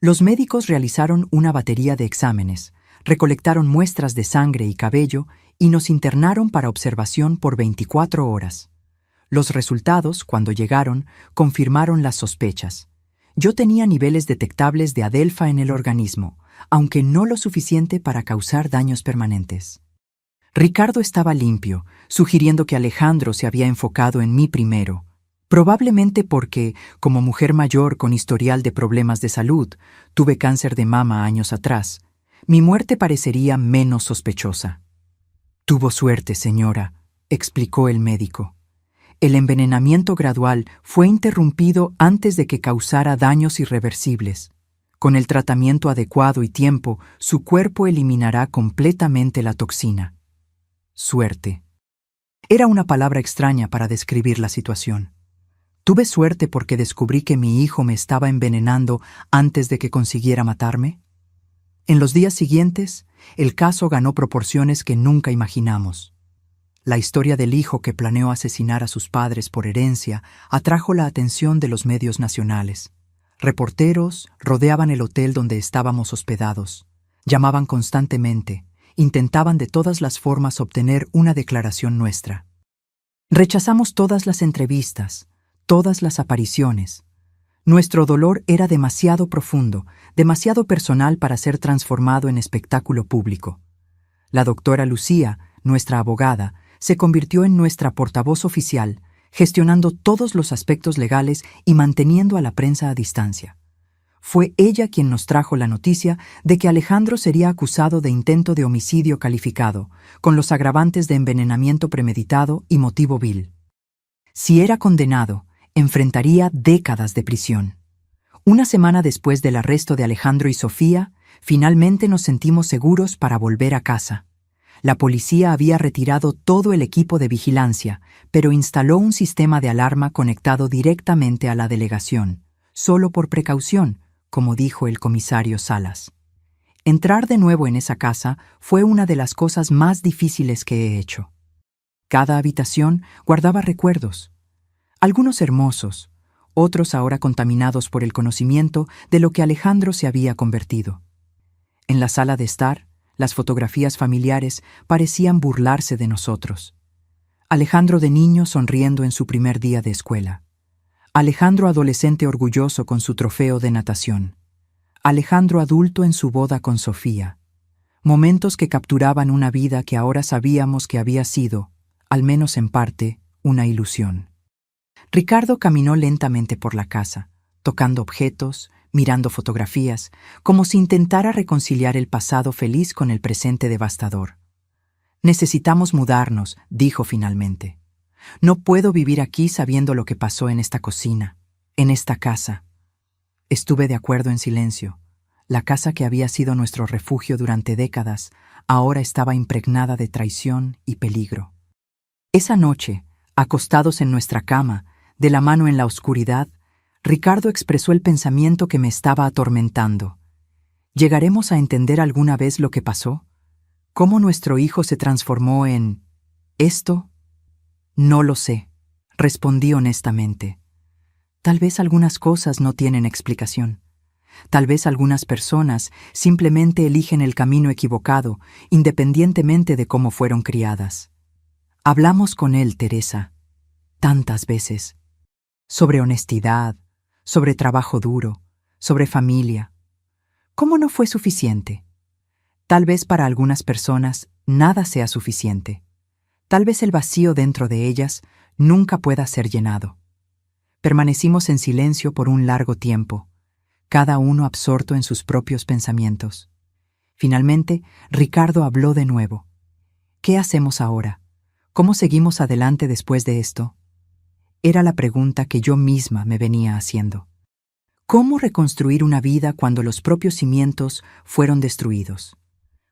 Los médicos realizaron una batería de exámenes, recolectaron muestras de sangre y cabello y nos internaron para observación por 24 horas. Los resultados, cuando llegaron, confirmaron las sospechas. Yo tenía niveles detectables de adelfa en el organismo, aunque no lo suficiente para causar daños permanentes. Ricardo estaba limpio, sugiriendo que Alejandro se había enfocado en mí primero, probablemente porque, como mujer mayor con historial de problemas de salud, tuve cáncer de mama años atrás, mi muerte parecería menos sospechosa. Tuvo suerte, señora, explicó el médico. El envenenamiento gradual fue interrumpido antes de que causara daños irreversibles. Con el tratamiento adecuado y tiempo, su cuerpo eliminará completamente la toxina. Suerte. Era una palabra extraña para describir la situación. ¿Tuve suerte porque descubrí que mi hijo me estaba envenenando antes de que consiguiera matarme? En los días siguientes, el caso ganó proporciones que nunca imaginamos. La historia del hijo que planeó asesinar a sus padres por herencia atrajo la atención de los medios nacionales. Reporteros rodeaban el hotel donde estábamos hospedados. Llamaban constantemente. Intentaban de todas las formas obtener una declaración nuestra. Rechazamos todas las entrevistas, todas las apariciones. Nuestro dolor era demasiado profundo, demasiado personal para ser transformado en espectáculo público. La doctora Lucía, nuestra abogada, se convirtió en nuestra portavoz oficial, gestionando todos los aspectos legales y manteniendo a la prensa a distancia. Fue ella quien nos trajo la noticia de que Alejandro sería acusado de intento de homicidio calificado, con los agravantes de envenenamiento premeditado y motivo vil. Si era condenado, enfrentaría décadas de prisión. Una semana después del arresto de Alejandro y Sofía, finalmente nos sentimos seguros para volver a casa. La policía había retirado todo el equipo de vigilancia, pero instaló un sistema de alarma conectado directamente a la delegación, solo por precaución, como dijo el comisario Salas. Entrar de nuevo en esa casa fue una de las cosas más difíciles que he hecho. Cada habitación guardaba recuerdos, algunos hermosos, otros ahora contaminados por el conocimiento de lo que Alejandro se había convertido. En la sala de estar, las fotografías familiares parecían burlarse de nosotros. Alejandro de niño sonriendo en su primer día de escuela. Alejandro adolescente orgulloso con su trofeo de natación. Alejandro adulto en su boda con Sofía. Momentos que capturaban una vida que ahora sabíamos que había sido, al menos en parte, una ilusión. Ricardo caminó lentamente por la casa, tocando objetos, mirando fotografías, como si intentara reconciliar el pasado feliz con el presente devastador. «Necesitamos mudarnos», dijo finalmente. «No puedo vivir aquí sabiendo lo que pasó en esta cocina, en esta casa». Estuve de acuerdo en silencio. La casa que había sido nuestro refugio durante décadas, ahora estaba impregnada de traición y peligro. Esa noche, acostados en nuestra cama, de la mano en la oscuridad, Ricardo expresó el pensamiento que me estaba atormentando. ¿Llegaremos a entender alguna vez lo que pasó? ¿Cómo nuestro hijo se transformó en esto? No lo sé, respondí honestamente. Tal vez algunas cosas no tienen explicación. Tal vez algunas personas simplemente eligen el camino equivocado, independientemente de cómo fueron criadas. Hablamos con él, Teresa, tantas veces, sobre honestidad, sobre trabajo duro, sobre familia. ¿Cómo no fue suficiente? Tal vez para algunas personas nada sea suficiente. Tal vez el vacío dentro de ellas nunca pueda ser llenado. Permanecimos en silencio por un largo tiempo, cada uno absorto en sus propios pensamientos. Finalmente, Ricardo habló de nuevo. ¿Qué hacemos ahora? ¿Cómo seguimos adelante después de esto? Era la pregunta que yo misma me venía haciendo. ¿Cómo reconstruir una vida cuando los propios cimientos fueron destruidos?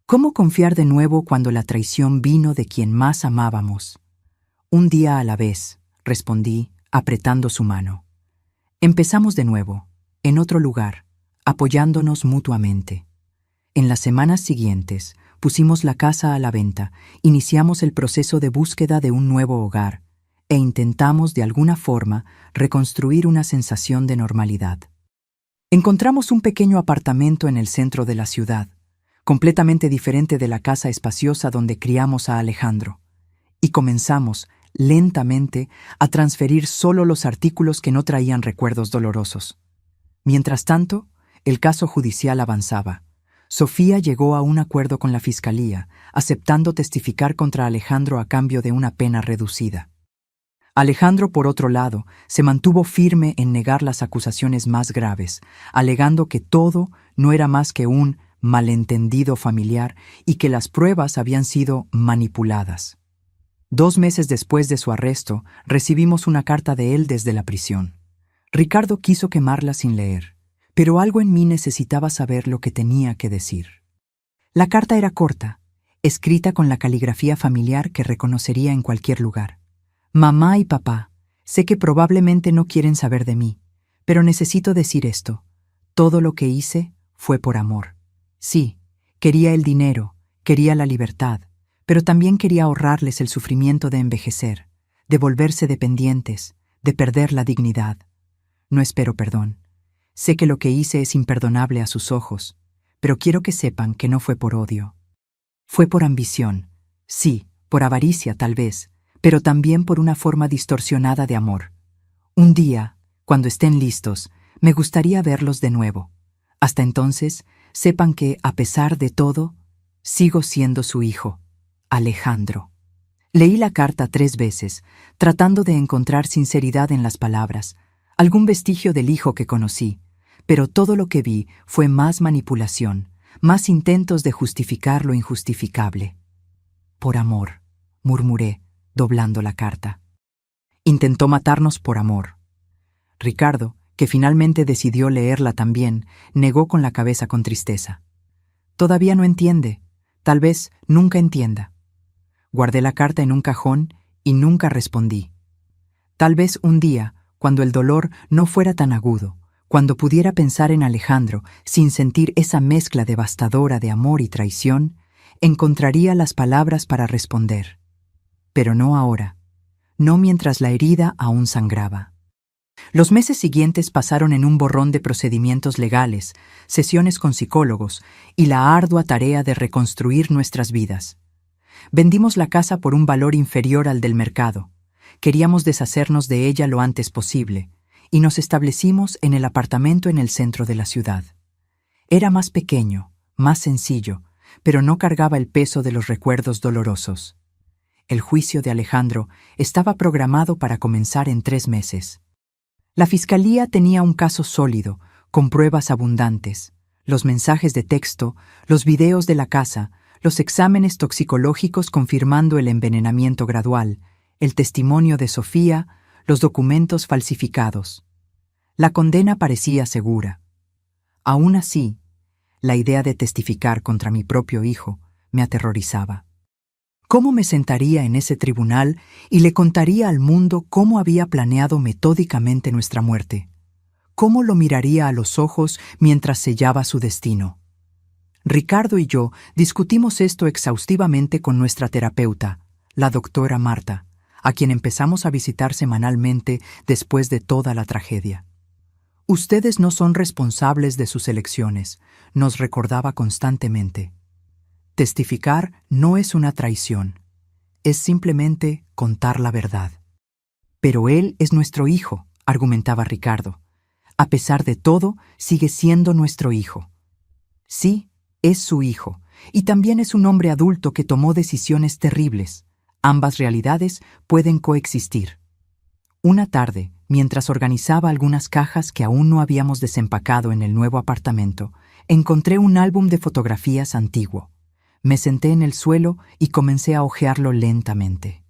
¿Cómo confiar de nuevo cuando la traición vino de quien más amábamos? Un día a la vez, respondí, apretando su mano. Empezamos de nuevo, en otro lugar, apoyándonos mutuamente. En las semanas siguientes, pusimos la casa a la venta, iniciamos el proceso de búsqueda de un nuevo hogar e intentamos de alguna forma reconstruir una sensación de normalidad. Encontramos un pequeño apartamento en el centro de la ciudad, completamente diferente de la casa espaciosa donde criamos a Alejandro, y comenzamos, lentamente, a transferir solo los artículos que no traían recuerdos dolorosos. Mientras tanto, el caso judicial avanzaba. Sofía llegó a un acuerdo con la fiscalía, aceptando testificar contra Alejandro a cambio de una pena reducida. Alejandro, por otro lado, se mantuvo firme en negar las acusaciones más graves, alegando que todo no era más que un malentendido familiar y que las pruebas habían sido manipuladas. 2 meses después de su arresto, recibimos una carta de él desde la prisión. Ricardo quiso quemarla sin leer, pero algo en mí necesitaba saber lo que tenía que decir. La carta era corta, escrita con la caligrafía familiar que reconocería en cualquier lugar. Mamá y papá, sé que probablemente no quieren saber de mí, pero necesito decir esto. Todo lo que hice fue por amor. Sí, quería el dinero, quería la libertad, pero también quería ahorrarles el sufrimiento de envejecer, de volverse dependientes, de perder la dignidad. No espero perdón. Sé que lo que hice es imperdonable a sus ojos, pero quiero que sepan que no fue por odio. Fue por ambición, sí, por avaricia tal vez, pero también por una forma distorsionada de amor. Un día, cuando estén listos, me gustaría verlos de nuevo. Hasta entonces, sepan que, a pesar de todo, sigo siendo su hijo, Alejandro. Leí la carta 3 veces, tratando de encontrar sinceridad en las palabras, algún vestigio del hijo que conocí, pero todo lo que vi fue más manipulación, más intentos de justificar lo injustificable. Por amor, murmuré, doblando la carta. Intentó matarnos por amor. Ricardo, que finalmente decidió leerla también, negó con la cabeza con tristeza. Todavía no entiende, tal vez nunca entienda. Guardé la carta en un cajón y nunca respondí. Tal vez un día, cuando el dolor no fuera tan agudo, cuando pudiera pensar en Alejandro sin sentir esa mezcla devastadora de amor y traición, encontraría las palabras para responder. Pero no ahora, no mientras la herida aún sangraba. Los meses siguientes pasaron en un borrón de procedimientos legales, sesiones con psicólogos y la ardua tarea de reconstruir nuestras vidas. Vendimos la casa por un valor inferior al del mercado. Queríamos deshacernos de ella lo antes posible, y nos establecimos en el apartamento en el centro de la ciudad. Era más pequeño, más sencillo, pero no cargaba el peso de los recuerdos dolorosos. El juicio de Alejandro estaba programado para comenzar en 3 meses. La fiscalía tenía un caso sólido, con pruebas abundantes, los mensajes de texto, los videos de la casa, los exámenes toxicológicos confirmando el envenenamiento gradual, el testimonio de Sofía, los documentos falsificados. La condena parecía segura. Aún así, la idea de testificar contra mi propio hijo me aterrorizaba. ¿Cómo me sentaría en ese tribunal y le contaría al mundo cómo había planeado metódicamente nuestra muerte? ¿Cómo lo miraría a los ojos mientras sellaba su destino? Ricardo y yo discutimos esto exhaustivamente con nuestra terapeuta, la doctora Marta, a quien empezamos a visitar semanalmente después de toda la tragedia. Ustedes no son responsables de sus elecciones, nos recordaba constantemente. Testificar no es una traición, es simplemente contar la verdad. Pero él es nuestro hijo, argumentaba Ricardo. A pesar de todo, sigue siendo nuestro hijo. Sí, es su hijo, y también es un hombre adulto que tomó decisiones terribles. Ambas realidades pueden coexistir. Una tarde, mientras organizaba algunas cajas que aún no habíamos desempacado en el nuevo apartamento, encontré un álbum de fotografías antiguo. Me senté en el suelo y comencé a hojearlo lentamente.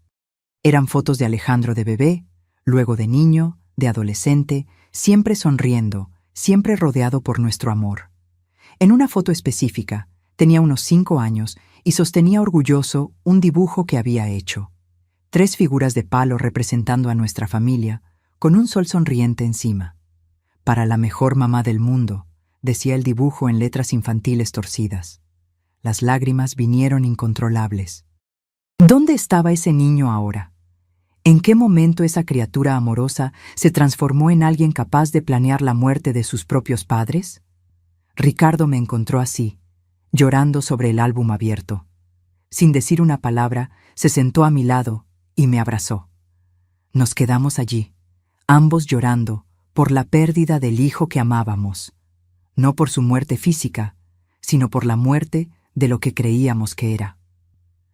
Eran fotos de Alejandro de bebé, luego de niño, de adolescente, siempre sonriendo, siempre rodeado por nuestro amor. En una foto específica, tenía unos 5 años y sostenía orgulloso un dibujo que había hecho. 3 figuras de palo representando a nuestra familia, con un sol sonriente encima. Para la mejor mamá del mundo, decía el dibujo en letras infantiles torcidas. Las lágrimas vinieron incontrolables. ¿Dónde estaba ese niño ahora? ¿En qué momento esa criatura amorosa se transformó en alguien capaz de planear la muerte de sus propios padres? Ricardo me encontró así, llorando sobre el álbum abierto. Sin decir una palabra, se sentó a mi lado y me abrazó. Nos quedamos allí, ambos llorando por la pérdida del hijo que amábamos, no por su muerte física, sino por la muerte de lo que creíamos que era.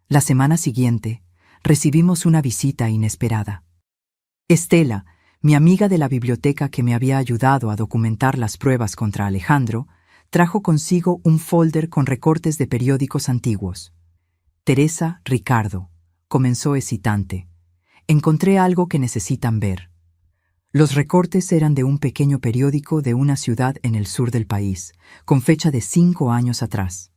La semana siguiente, recibimos una visita inesperada. Estela, mi amiga de la biblioteca que me había ayudado a documentar las pruebas contra Alejandro, trajo consigo un folder con recortes de periódicos antiguos. Teresa, Ricardo, comenzó excitante. Encontré algo que necesitan ver. Los recortes eran de un pequeño periódico de una ciudad en el sur del país, con fecha de 5 años atrás.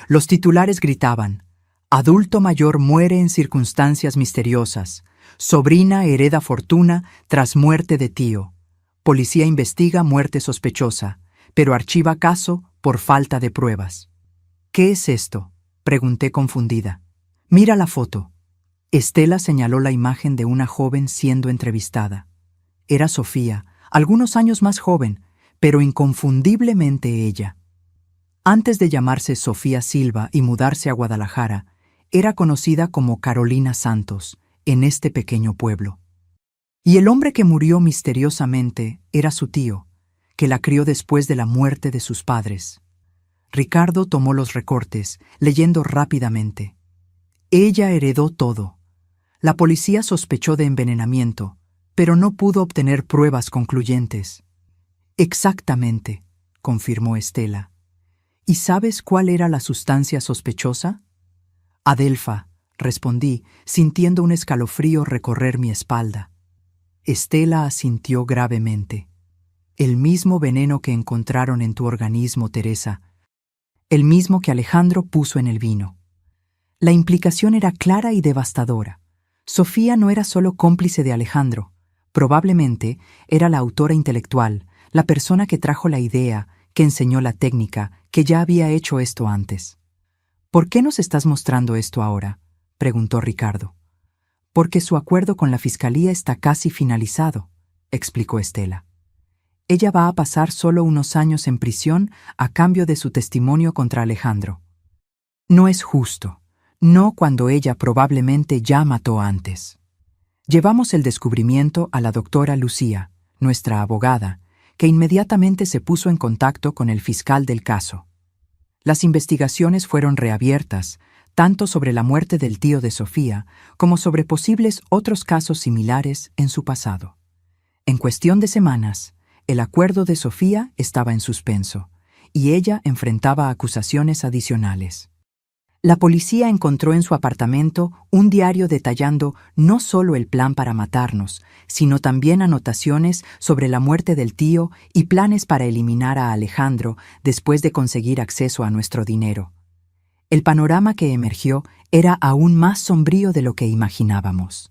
Los titulares gritaban: adulto mayor muere en circunstancias misteriosas. Sobrina hereda fortuna tras muerte de tío. Policía investiga muerte sospechosa, pero archiva caso por falta de pruebas. ¿Qué es esto?, pregunté confundida. Mira la foto. Estela señaló la imagen de una joven siendo entrevistada. Era Sofía, algunos años más joven, pero inconfundiblemente ella. Antes de llamarse Sofía Silva y mudarse a Guadalajara, era conocida como Carolina Santos, en este pequeño pueblo. Y el hombre que murió misteriosamente era su tío, que la crió después de la muerte de sus padres. Ricardo tomó los recortes, leyendo rápidamente. Ella heredó todo. La policía sospechó de envenenamiento, pero no pudo obtener pruebas concluyentes. Exactamente, confirmó Estela. ¿Y sabes cuál era la sustancia sospechosa? Adelfa, respondí, sintiendo un escalofrío recorrer mi espalda. Estela asintió gravemente. El mismo veneno que encontraron en tu organismo, Teresa. El mismo que Alejandro puso en el vino. La implicación era clara y devastadora. Sofía no era solo cómplice de Alejandro. Probablemente era la autora intelectual, la persona que trajo la idea, que enseñó la técnica, que ya había hecho esto antes. ¿Por qué nos estás mostrando esto ahora?, preguntó Ricardo. Porque su acuerdo con la fiscalía está casi finalizado, explicó Estela. Ella va a pasar solo unos años en prisión a cambio de su testimonio contra Alejandro. No es justo, no cuando ella probablemente ya mató antes. Llevamos el descubrimiento a la doctora Lucía, nuestra abogada, que inmediatamente se puso en contacto con el fiscal del caso. Las investigaciones fueron reabiertas, tanto sobre la muerte del tío de Sofía como sobre posibles otros casos similares en su pasado. En cuestión de semanas, el acuerdo de Sofía estaba en suspenso, y ella enfrentaba acusaciones adicionales. La policía encontró en su apartamento un diario detallando no solo el plan para matarnos, sino también anotaciones sobre la muerte del tío y planes para eliminar a Alejandro después de conseguir acceso a nuestro dinero. El panorama que emergió era aún más sombrío de lo que imaginábamos.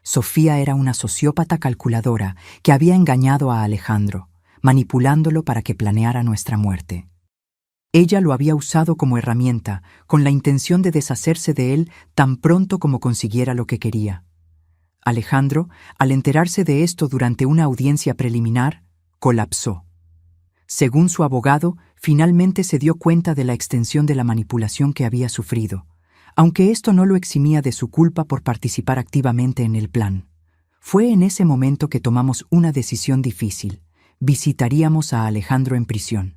Sofía era una sociópata calculadora que había engañado a Alejandro, manipulándolo para que planeara nuestra muerte. Ella lo había usado como herramienta, con la intención de deshacerse de él tan pronto como consiguiera lo que quería. Alejandro, al enterarse de esto durante una audiencia preliminar, colapsó. Según su abogado, finalmente se dio cuenta de la extensión de la manipulación que había sufrido, aunque esto no lo eximía de su culpa por participar activamente en el plan. Fue en ese momento que tomamos una decisión difícil. Visitaríamos a Alejandro en prisión.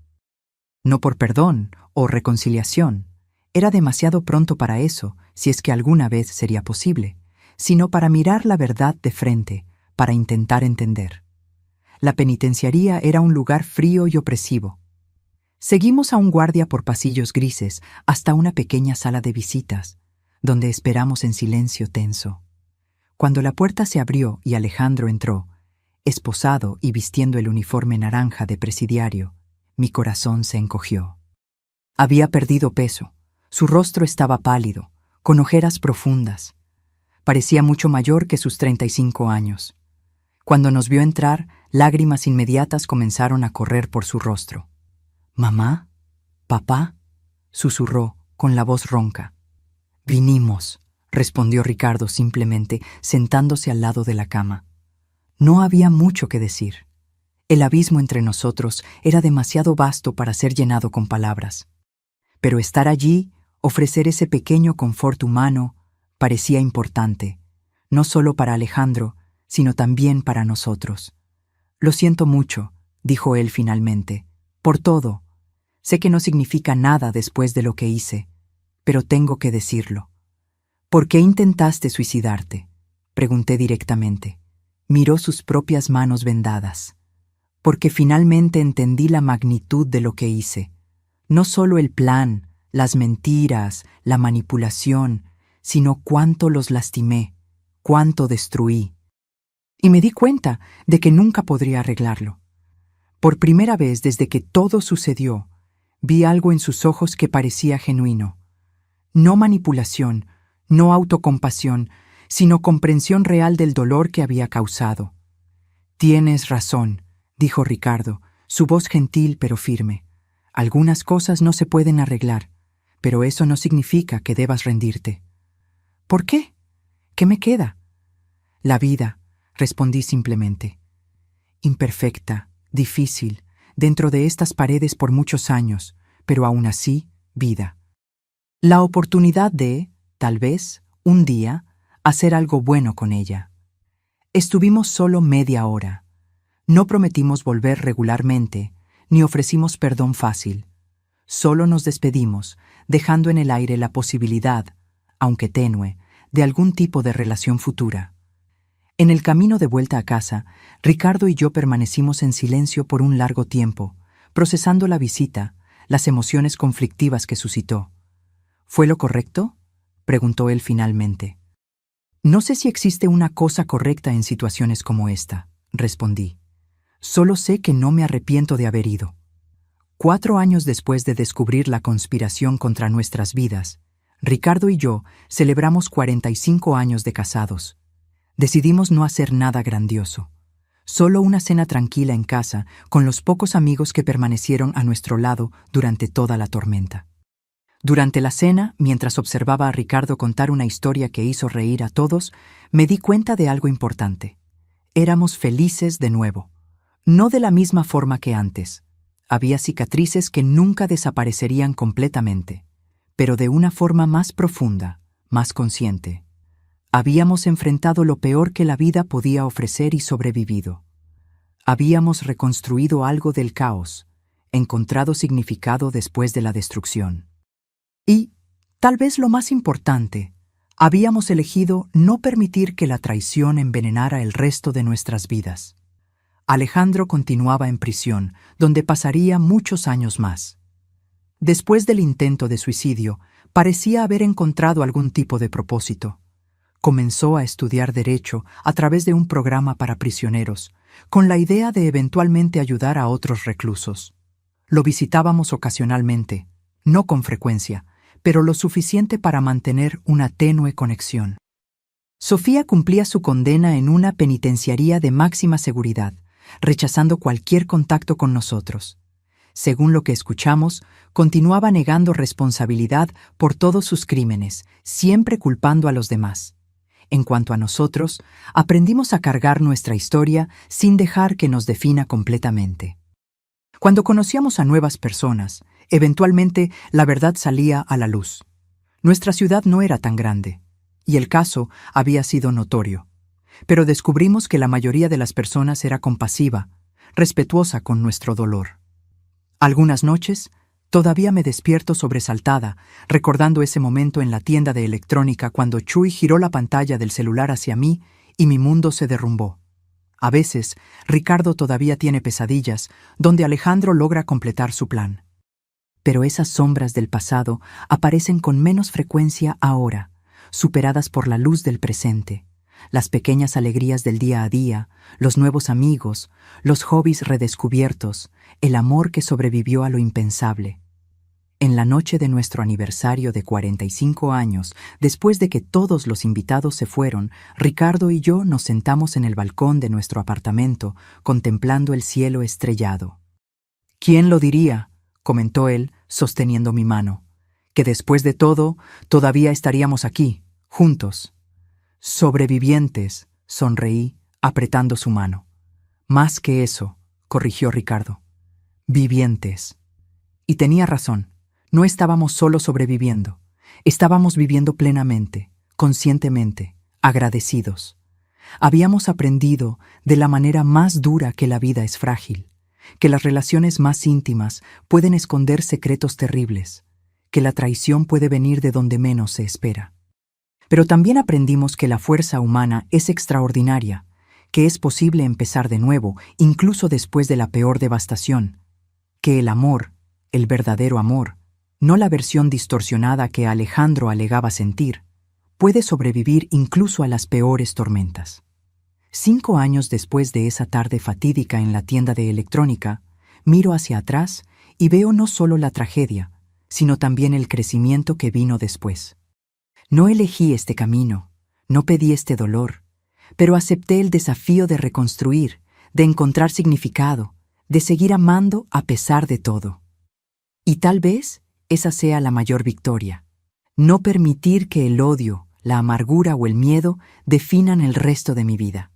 No por perdón o reconciliación, era demasiado pronto para eso, si es que alguna vez sería posible, sino para mirar la verdad de frente, para intentar entender. La penitenciaría era un lugar frío y opresivo. Seguimos a un guardia por pasillos grises hasta una pequeña sala de visitas, donde esperamos en silencio tenso. Cuando la puerta se abrió y Alejandro entró, esposado y vistiendo el uniforme naranja de presidiario, mi corazón se encogió. Había perdido peso. Su rostro estaba pálido, con ojeras profundas. Parecía mucho mayor que sus 35 años. Cuando nos vio entrar, lágrimas inmediatas comenzaron a correr por su rostro. «¿Mamá? ¿Papá?», susurró con la voz ronca. «Vinimos», respondió Ricardo simplemente, sentándose al lado de la cama. No había mucho que decir. El abismo entre nosotros era demasiado vasto para ser llenado con palabras. Pero estar allí, ofrecer ese pequeño confort humano, parecía importante, no solo para Alejandro, sino también para nosotros. Lo siento mucho, dijo él finalmente, por todo. Sé que no significa nada después de lo que hice, pero tengo que decirlo. ¿Por qué intentaste suicidarte?, pregunté directamente. Miró sus propias manos vendadas. Porque finalmente entendí la magnitud de lo que hice. No solo el plan, las mentiras, la manipulación, sino cuánto los lastimé, cuánto destruí. Y me di cuenta de que nunca podría arreglarlo. Por primera vez desde que todo sucedió, vi algo en sus ojos que parecía genuino. No manipulación, no autocompasión, sino comprensión real del dolor que había causado. Tienes razón, dijo Ricardo, su voz gentil pero firme. Algunas cosas no se pueden arreglar, pero eso no significa que debas rendirte. ¿Por qué? ¿Qué me queda? La vida, respondí simplemente. Imperfecta, difícil, dentro de estas paredes por muchos años, pero aún así, vida. La oportunidad de, tal vez, un día, hacer algo bueno con ella. Estuvimos solo media hora. No prometimos volver regularmente, ni ofrecimos perdón fácil. Solo nos despedimos, dejando en el aire la posibilidad, aunque tenue, de algún tipo de relación futura. En el camino de vuelta a casa, Ricardo y yo permanecimos en silencio por un largo tiempo, procesando la visita, las emociones conflictivas que suscitó. ¿Fue lo correcto?, preguntó él finalmente. No sé si existe una cosa correcta en situaciones como esta, respondí. Solo sé que no me arrepiento de haber ido. 4 años después de descubrir la conspiración contra nuestras vidas, Ricardo y yo celebramos 45 años de casados. Decidimos no hacer nada grandioso. Solo una cena tranquila en casa con los pocos amigos que permanecieron a nuestro lado durante toda la tormenta. Durante la cena, mientras observaba a Ricardo contar una historia que hizo reír a todos, me di cuenta de algo importante. Éramos felices de nuevo. No de la misma forma que antes. Había cicatrices que nunca desaparecerían completamente, pero de una forma más profunda, más consciente. Habíamos enfrentado lo peor que la vida podía ofrecer y sobrevivido. Habíamos reconstruido algo del caos, encontrado significado después de la destrucción. Y, tal vez lo más importante, habíamos elegido no permitir que la traición envenenara el resto de nuestras vidas. Alejandro continuaba en prisión, donde pasaría muchos años más. Después del intento de suicidio, parecía haber encontrado algún tipo de propósito. Comenzó a estudiar Derecho a través de un programa para prisioneros, con la idea de eventualmente ayudar a otros reclusos. Lo visitábamos ocasionalmente, no con frecuencia, pero lo suficiente para mantener una tenue conexión. Sofía cumplía su condena en una penitenciaría de máxima seguridad, rechazando cualquier contacto con nosotros. Según lo que escuchamos, continuaba negando responsabilidad por todos sus crímenes, siempre culpando a los demás. En cuanto a nosotros, aprendimos a cargar nuestra historia sin dejar que nos defina completamente. Cuando conocíamos a nuevas personas, eventualmente la verdad salía a la luz. Nuestra ciudad no era tan grande, y el caso había sido notorio. Pero descubrimos que la mayoría de las personas era compasiva, respetuosa con nuestro dolor. Algunas noches, todavía me despierto sobresaltada, recordando ese momento en la tienda de electrónica cuando Chuy giró la pantalla del celular hacia mí y mi mundo se derrumbó. A veces, Ricardo todavía tiene pesadillas, donde Alejandro logra completar su plan. Pero esas sombras del pasado aparecen con menos frecuencia ahora, superadas por la luz del presente. Las pequeñas alegrías del día a día, los nuevos amigos, los hobbies redescubiertos, el amor que sobrevivió a lo impensable. En la noche de nuestro aniversario de 45 años, después de que todos los invitados se fueron, Ricardo y yo nos sentamos en el balcón de nuestro apartamento, contemplando el cielo estrellado. «¿Quién lo diría?», comentó él, sosteniendo mi mano, «que después de todo, todavía estaríamos aquí, Juntos. Sobrevivientes, sonreí, apretando su mano. Más que eso, corrigió Ricardo. Vivientes. Y tenía razón. No estábamos solo sobreviviendo. Estábamos viviendo plenamente, conscientemente, agradecidos. Habíamos aprendido de la manera más dura que la vida es frágil, que las relaciones más íntimas pueden esconder secretos terribles, que la traición puede venir de donde menos se espera. Pero también aprendimos que la fuerza humana es extraordinaria, que es posible empezar de nuevo, incluso después de la peor devastación, que el amor, el verdadero amor, no la versión distorsionada que Alejandro alegaba sentir, puede sobrevivir incluso a las peores tormentas. 5 años después de esa tarde fatídica en la tienda de electrónica, miro hacia atrás y veo no solo la tragedia, sino también el crecimiento que vino después. No elegí este camino, no pedí este dolor, pero acepté el desafío de reconstruir, de encontrar significado, de seguir amando a pesar de todo. Y tal vez esa sea la mayor victoria. No permitir que el odio, la amargura o el miedo definan el resto de mi vida.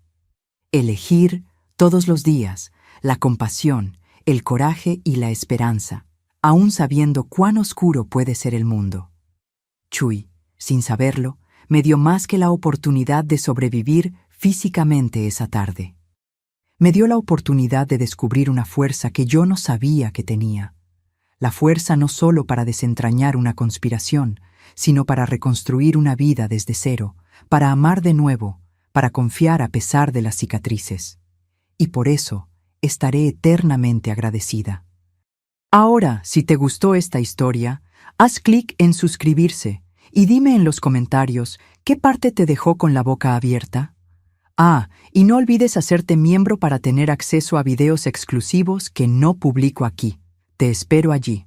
Elegir, todos los días, la compasión, el coraje y la esperanza, aún sabiendo cuán oscuro puede ser el mundo. Chuy, sin saberlo, me dio más que la oportunidad de sobrevivir físicamente esa tarde. Me dio la oportunidad de descubrir una fuerza que yo no sabía que tenía. La fuerza no solo para desentrañar una conspiración, sino para reconstruir una vida desde cero, para amar de nuevo, para confiar a pesar de las cicatrices. Y por eso estaré eternamente agradecida. Ahora, si te gustó esta historia, haz clic en suscribirse y dime en los comentarios qué parte te dejó con la boca abierta. Y no olvides hacerte miembro para tener acceso a videos exclusivos que no publico aquí. Te espero allí.